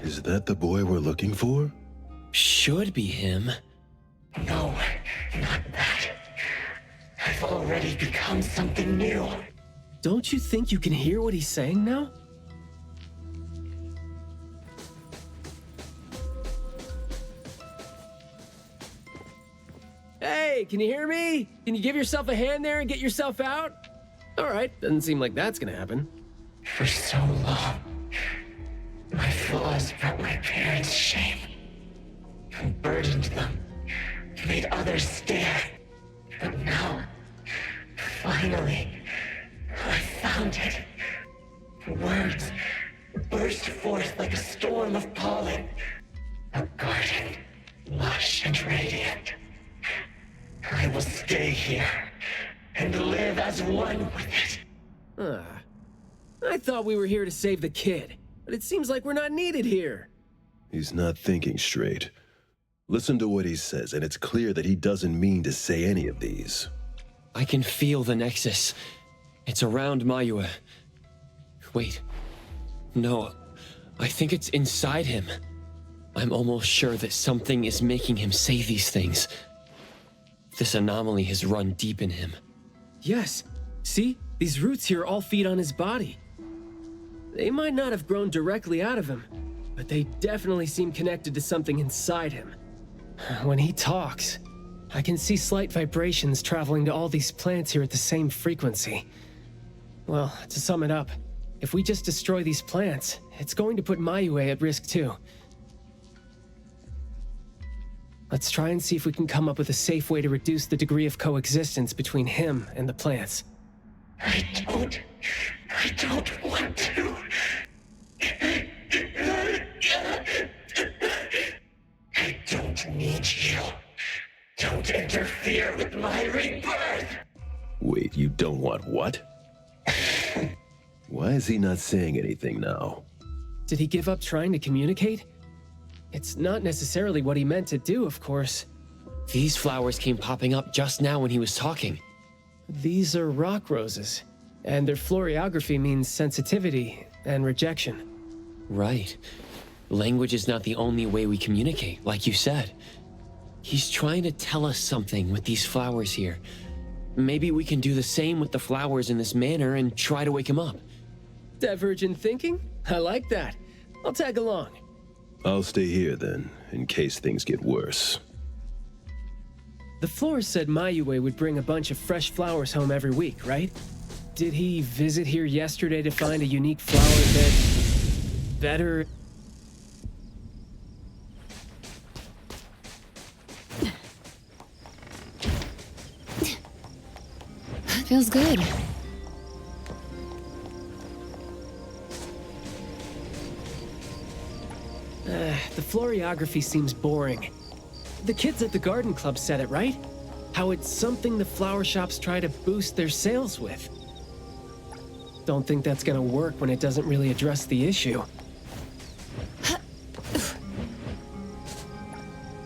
Is that the boy we're looking for? Should be him. No, not that. I've already become something new. Don't you think you can hear what he's saying now? Hey, can you hear me? Can you give yourself a hand there and get yourself out? All right, doesn't seem like that's gonna happen. For so long, my flaws brought my parents shame and burdened them, made others stare. But now, finally, I found it. Words burst forth like a storm of pollen. A garden, lush and radiant. I will stay here and live as one with it. I thought we were here to save the kid, but it seems like we're not needed here. He's not thinking straight. Listen to what he says, and it's clear that he doesn't mean to say any of these. I can feel the Nexus. It's around Mayue. Wait. No, I think it's inside him. I'm almost sure that something is making him say these things. This anomaly has run deep in him. Yes. See? These roots here all feed on his body. They might not have grown directly out of him, but they definitely seem connected to something inside him. When he talks, I can see slight vibrations traveling to all these plants here at the same frequency. Well, to sum it up, if we just destroy these plants, it's going to put Mayue at risk too. Let's try and see if we can come up with a safe way to reduce the degree of coexistence between him and the plants. I don't want to. I don't need you. Don't interfere with my rebirth. Wait, you don't want what? Why is he not saying anything now? Did he give up trying to communicate? It's not necessarily what he meant to do, of course. These flowers came popping up just now when he was talking. These are rock roses, and their florography means sensitivity and rejection. Right. Language is not the only way we communicate, like you said. He's trying to tell us something with these flowers here. Maybe we can do the same with the flowers in this manner and try to wake him up. Divergent thinking? I like that. I'll tag along. I'll stay here then, in case things get worse. The florist said Mayue would bring a bunch of fresh flowers home every week, right? Did he visit here yesterday to find a unique flower that... better... Feels good. The florography seems boring. The kids at the garden club said it, right? How it's something the flower shops try to boost their sales with. Don't think that's gonna work when it doesn't really address the issue.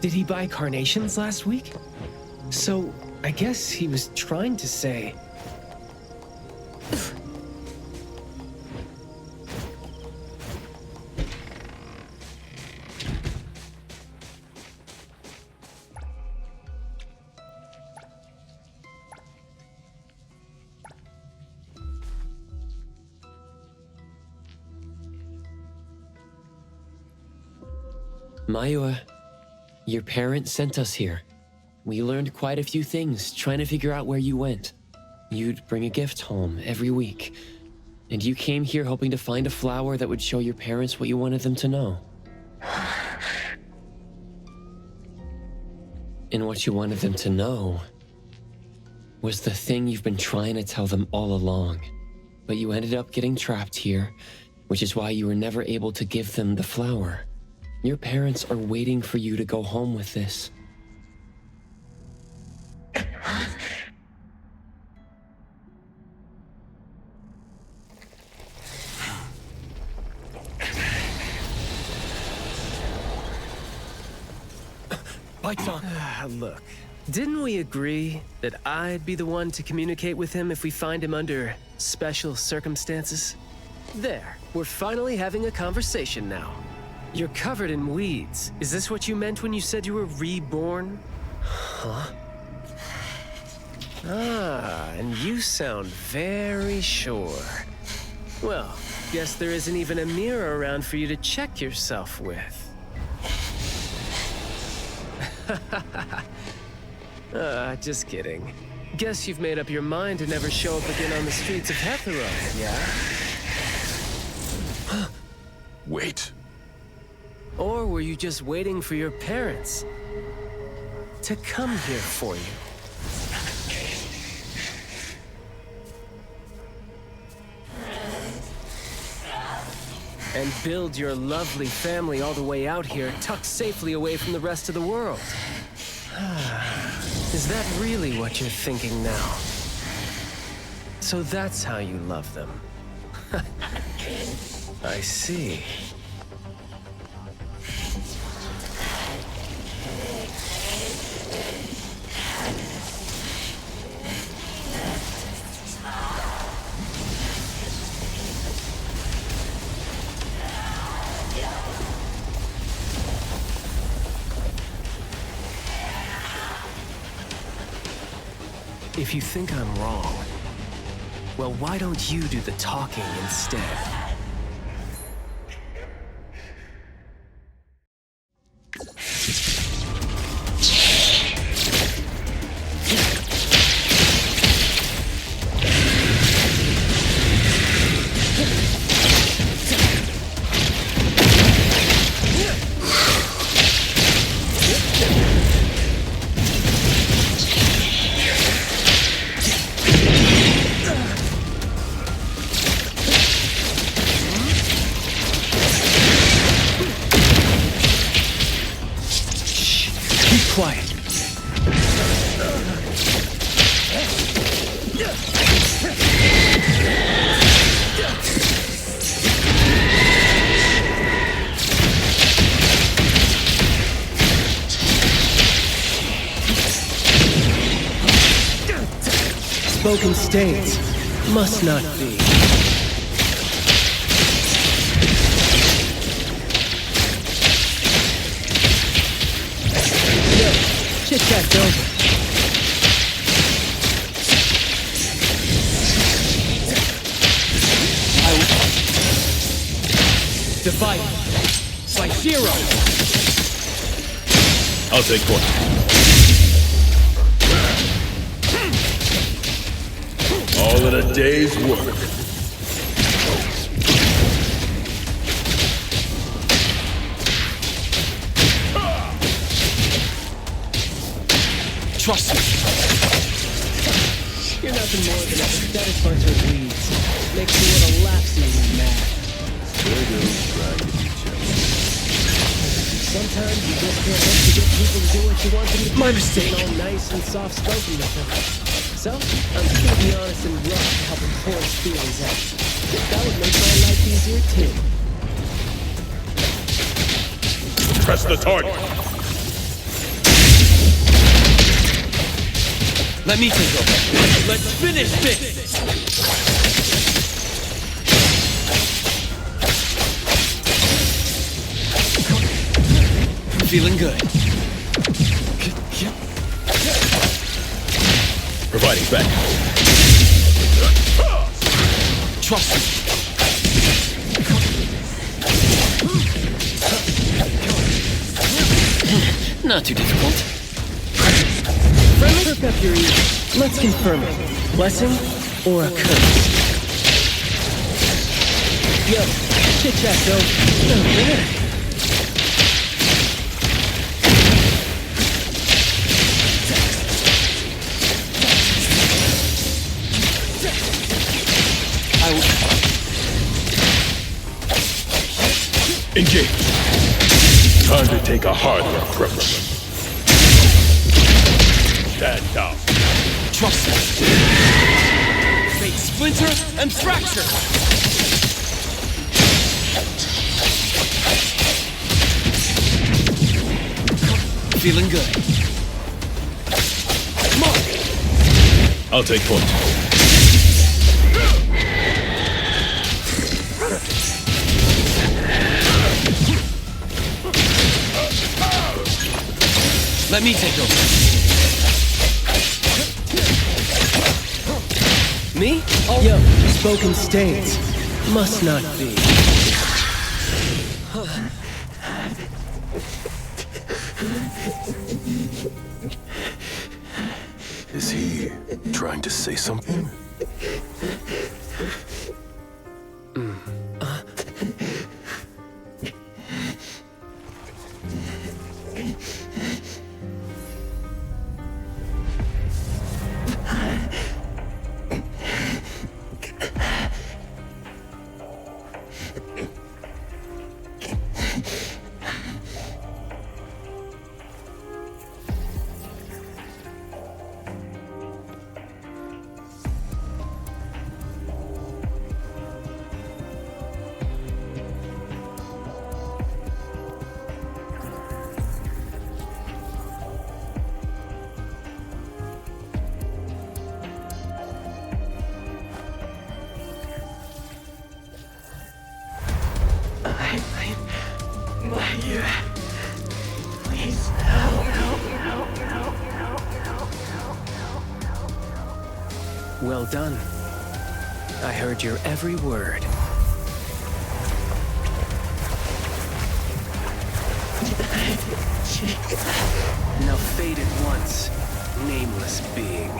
Did he buy carnations last week? So, I guess he was trying to say... Mayue, your parents sent us here. We learned quite a few things trying to figure out where you went. You'd bring a gift home every week, and you came here hoping to find a flower that would show your parents what you wanted them to know. And what you wanted them to know was the thing you've been trying to tell them all along. But you ended up getting trapped here, which is why you were never able to give them the flower. Your parents are waiting for you to go home with this. Lights on. Look, didn't we agree that I'd be the one to communicate with him if we find him under special circumstances? There, we're finally having a conversation now. You're covered in weeds. Is this what you meant when you said you were reborn? Huh? Ah, and you sound very sure. Well, guess there isn't even a mirror around for you to check yourself with. Just kidding. Guess you've made up your mind to never show up again on the streets of Hetero, yeah? Wait. Or were you just waiting for your parents to come here for you? And build your lovely family all the way out here, tucked safely away from the rest of the world. Is that really what you're thinking now? So that's how you love them. I see. If you think I'm wrong, well, why don't you do the talking instead? quiet. Spoken states must not be. Yo, chit-chat's over. Divided by 0. I'll take point. All in a day's work. Trust me. You're nothing more than a pathetic bunch of weeds. Makes me want to laugh seeing mad. Wiggles trying to be jealous. Sometimes you just can't hope to get people to do what you want them to do. My mistake. Being all nice and soft-spoken with them. So, I'm just gonna be honest and rough to help him pour his feelings out. That would make my life easier, too. Press the target. Let me take over. Let's finish this! Feeling good. Providing back. Trust me. Not too difficult. Friendly, perk up your ears. Let's confirm it. Blessing or a curse? Yo, chit-chat's over. Oh, yeah. Engage. Time to take a harder approach. Stand down. Trust me. Fate splinter and fracture. Feeling good. Mark. I'll take point. Let me take over. Me? Yo, spoken states must not be. Is he trying to say something? Please, help. Well done. I heard your every word. Now fade at once, nameless being.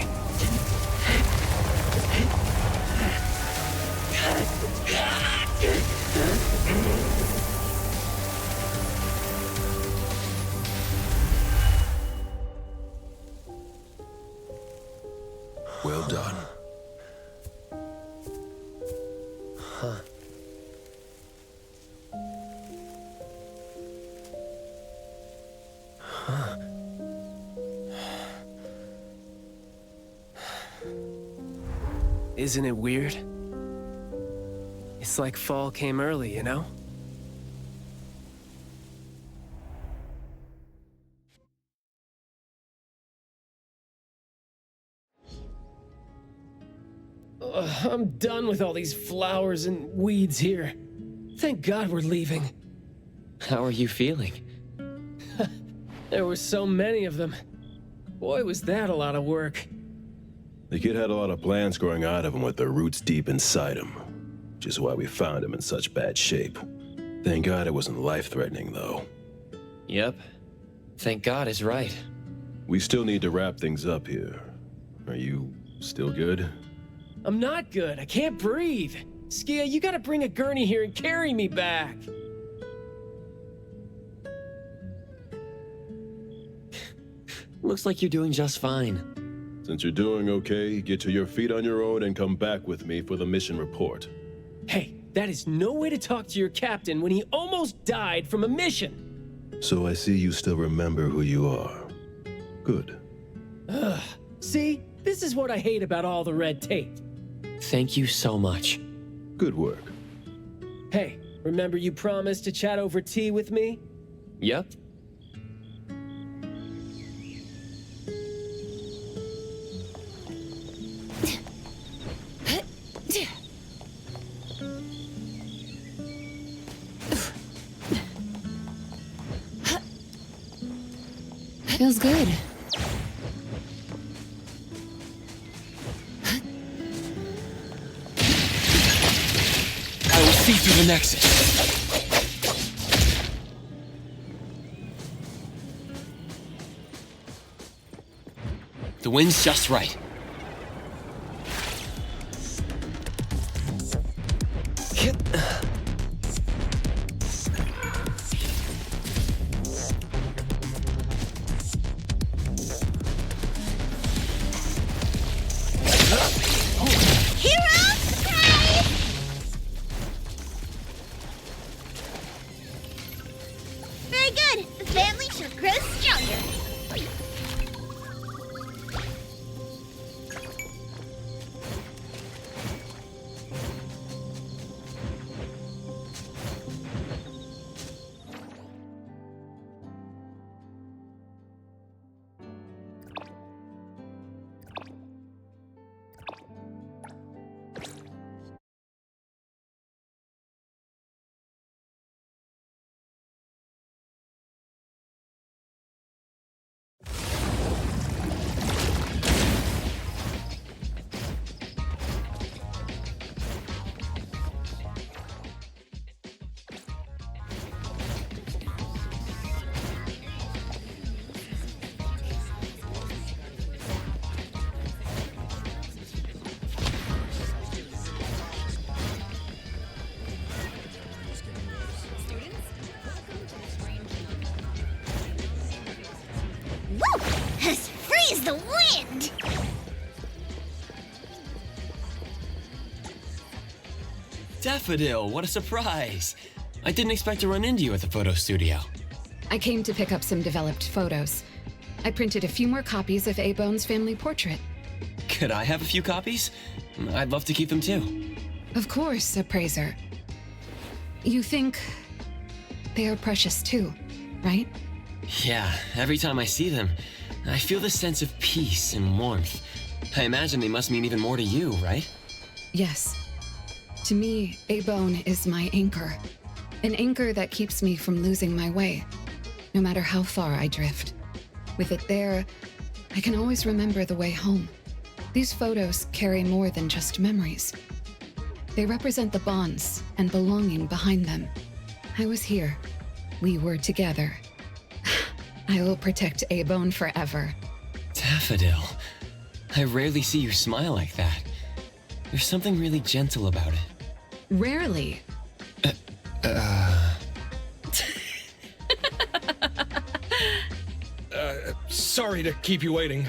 Well done. Huh. Huh. Isn't it weird? It's like fall came early, you know? I'm done with all these flowers and weeds here. Thank God we're leaving. How are you feeling? There were so many of them. Boy, was that a lot of work. The kid had a lot of plants growing out of him with their roots deep inside him, which is why we found him in such bad shape. Thank God it wasn't life-threatening, though. Yep. Thank God is right. We still need to wrap things up here. Are you still good? I'm not good. I can't breathe. Skia, you gotta bring a gurney here and carry me back. Looks like you're doing just fine. Since you're doing okay, get to your feet on your own and come back with me for the mission report. Hey, that is no way to talk to your captain when he almost died from a mission. So I see you still remember who you are. Good. Ugh. See? This is what I hate about all the red tape. Thank you so much. Good work. Hey, remember you promised to chat over tea with me? Yep. Feels good. I will see through the nexus. The wind's just right. Very good. The family shall grow stronger. Woo! As free as the wind! Daffodil, what a surprise! I didn't expect to run into you at the photo studio. I came to pick up some developed photos. I printed a few more copies of A-Bone's family portrait. Could I have a few copies? I'd love to keep them too. Of course, Appraiser. You think they are precious too, right? Yeah, every time I see them, I feel this sense of peace and warmth. I imagine they must mean even more to you, right? Yes. To me, A-Bone is my anchor. An anchor that keeps me from losing my way, no matter how far I drift. With it there, I can always remember the way home. These photos carry more than just memories. They represent the bonds and belonging behind them. I was here. We were together. I will protect A-Bone forever. Daffodil, I rarely see you smile like that. There's something really gentle about it. Rarely. Sorry to keep you waiting.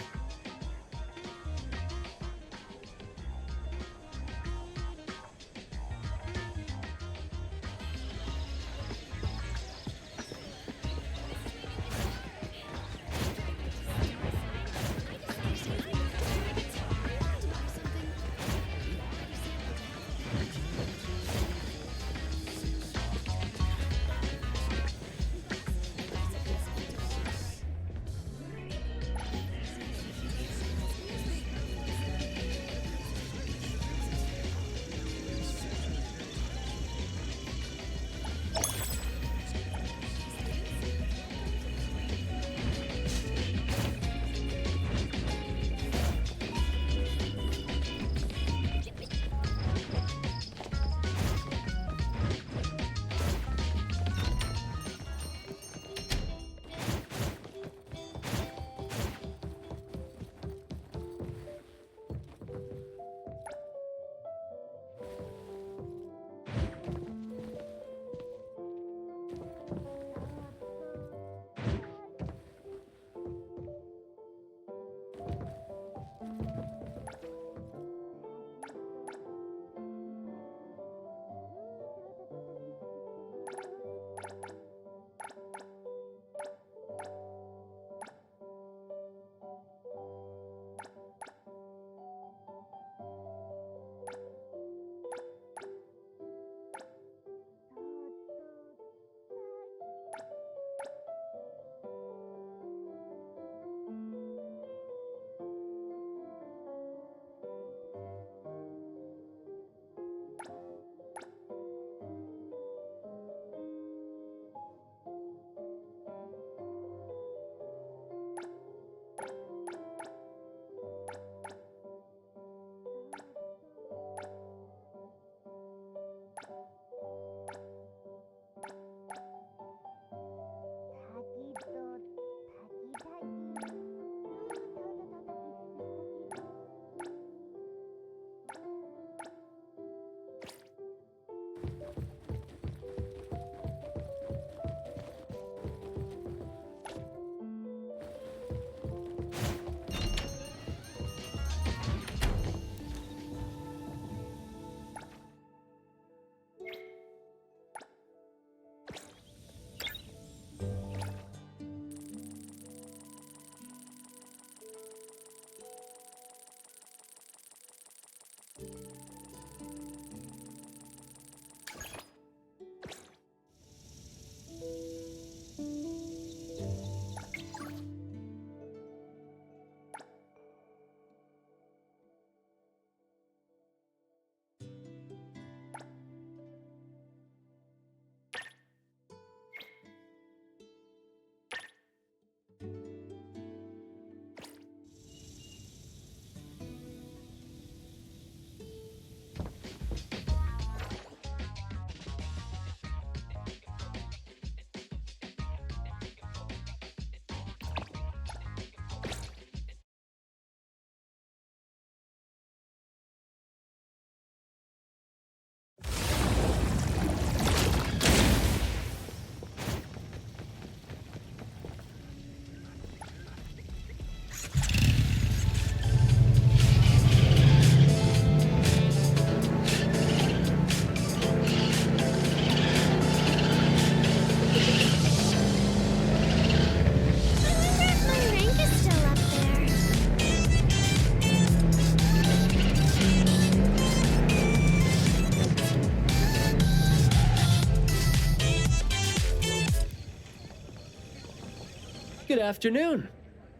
Good afternoon.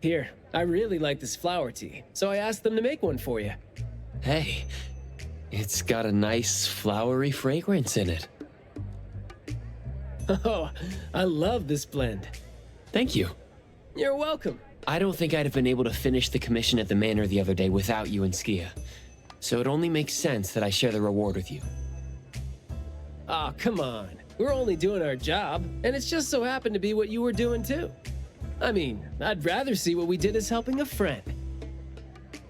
Here, I really like this flower tea, so I asked them to make one for you. Hey, it's got a nice flowery fragrance in it. Oh, I love this blend. Thank you. You're welcome. I don't think I'd have been able to finish the commission at the manor the other day without you and Skia. So it only makes sense that I share the reward with you. Aw, come on. We're only doing our job, and it's just so happened to be what you were doing too. I mean, I'd rather see what we did as helping a friend.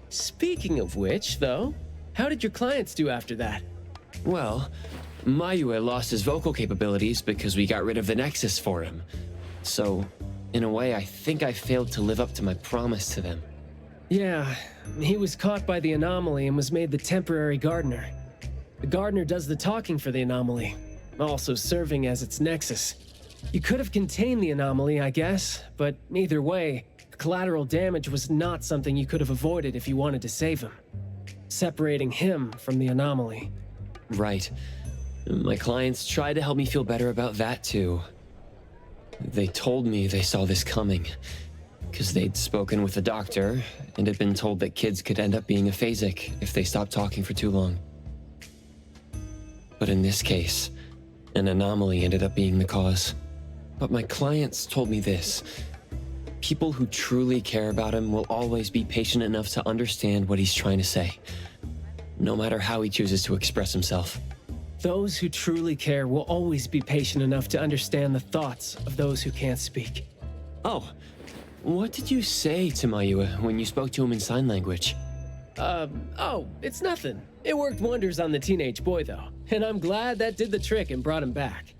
Speaking of which, though, how did your clients do after that? Well, Mayue lost his vocal capabilities because we got rid of the Nexus for him. So, in a way, I think I failed to live up to my promise to them. Yeah, he was caught by the anomaly and was made the temporary gardener. The gardener does the talking for the anomaly, also serving as its nexus. You could have contained the anomaly, I guess, but either way, the collateral damage was not something you could have avoided if you wanted to save him. Separating him from the anomaly. Right. My clients tried to help me feel better about that too. They told me they saw this coming, because they'd spoken with the doctor and had been told that kids could end up being aphasic if they stopped talking for too long. But in this case, an anomaly ended up being the cause. But my clients told me this. People who truly care about him will always be patient enough to understand what he's trying to say, no matter how he chooses to express himself. Those who truly care will always be patient enough to understand the thoughts of those who can't speak. Oh, what did you say to Mayue when you spoke to him in sign language? Oh, it's nothing. It worked wonders on the teenage boy, though, and I'm glad that did the trick and brought him back.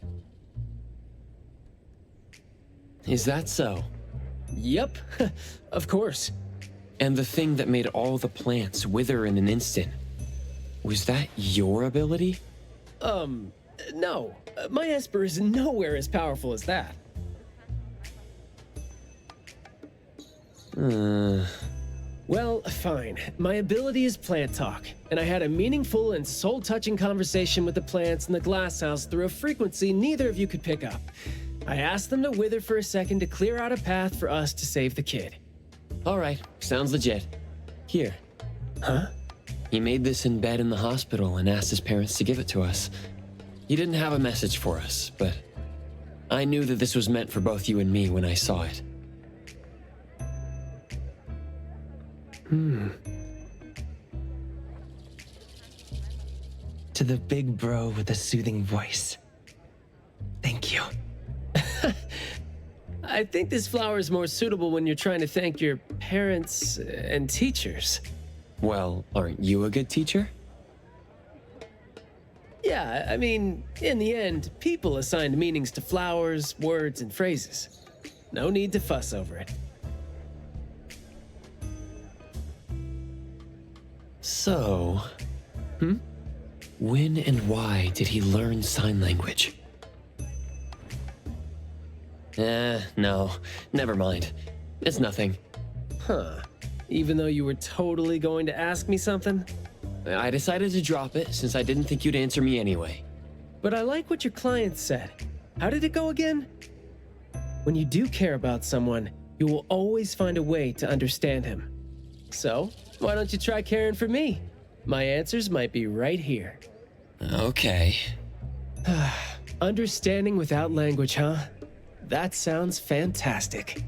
Is that so? Yep, of course. And the thing that made all the plants wither in an instant, was that your ability? No. My Esper is nowhere as powerful as that. Well, fine. My ability is plant talk, and I had a meaningful and soul-touching conversation with the plants in the glass house through a frequency neither of you could pick up. I asked them to wither for a second to clear out a path for us to save the kid. All right, sounds legit. Here. Huh? He made this in bed in the hospital and asked his parents to give it to us. He didn't have a message for us, but I knew that this was meant for both you and me when I saw it. To the big bro with the soothing voice. Thank you. I think this flower is more suitable when you're trying to thank your parents and teachers. Well, aren't you a good teacher? Yeah, I mean, in the end, people assigned meanings to flowers, words, and phrases. No need to fuss over it. So, when and why did he learn sign language? No, never mind. It's nothing. Huh. Even though you were totally going to ask me something? I decided to drop it since I didn't think you'd answer me anyway. But I like what your client said. How did it go again? When you do care about someone, you will always find a way to understand him. So, why don't you try caring for me? My answers might be right here. Okay. Understanding without language, huh? That sounds fantastic.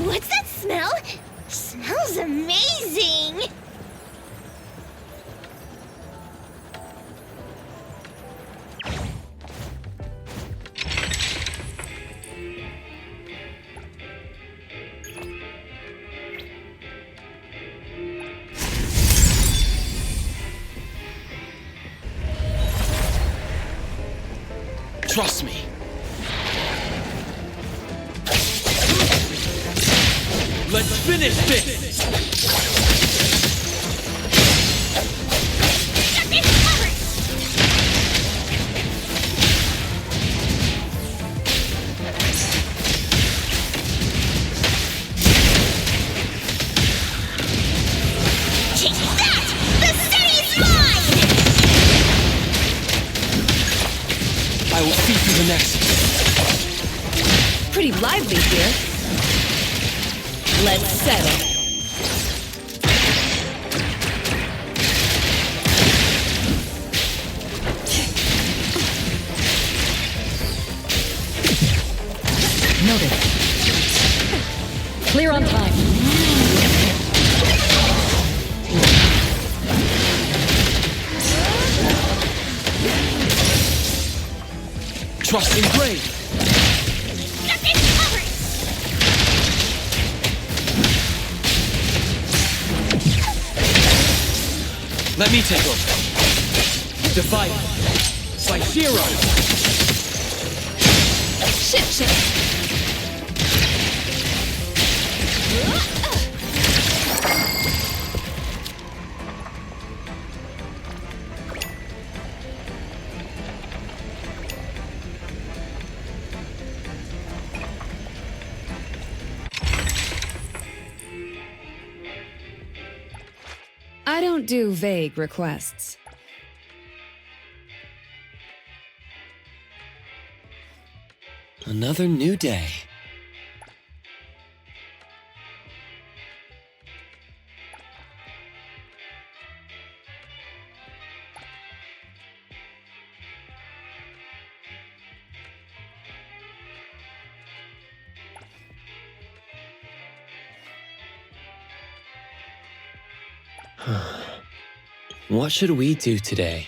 What's that smell? Smells amazing! Trust me. Let's finish this! Take that! The city's mine! I will see through the next. Pretty lively here. Let's settle. Noted. Clear on time. Trust in Grave. Let me take over. Divide. Saishiro. Ship. I don't do vague requests. Another new day. What should we do today?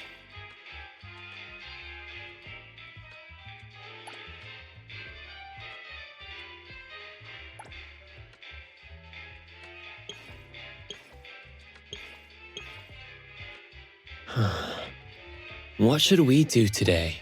What should we do today?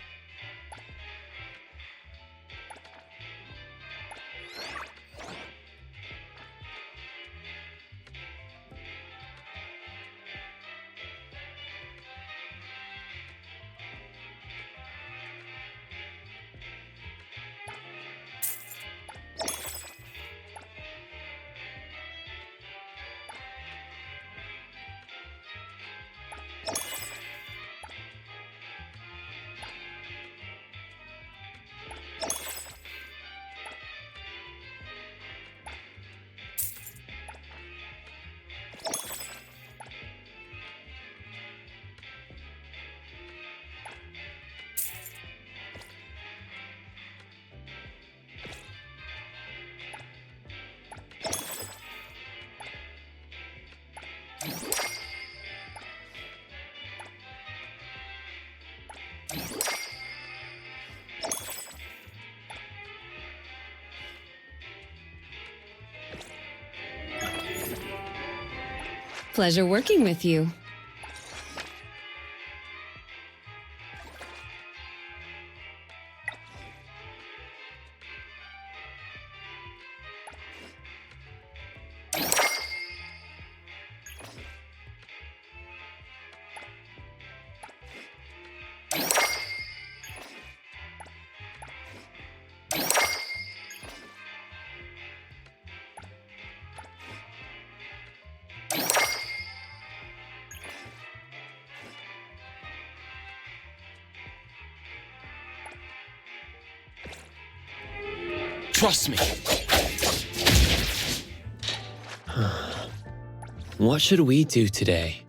Pleasure working with you. Trust me. What should we do today?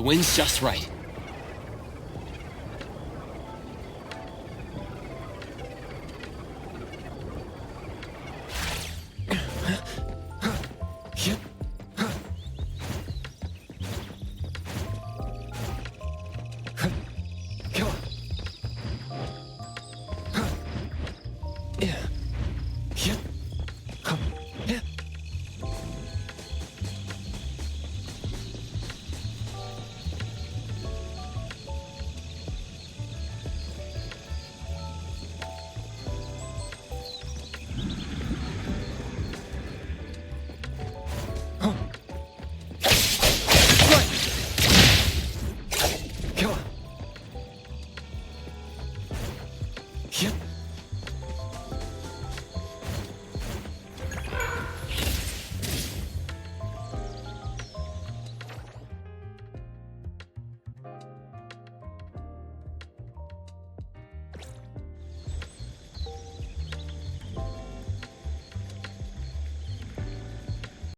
wind's just right. Yep.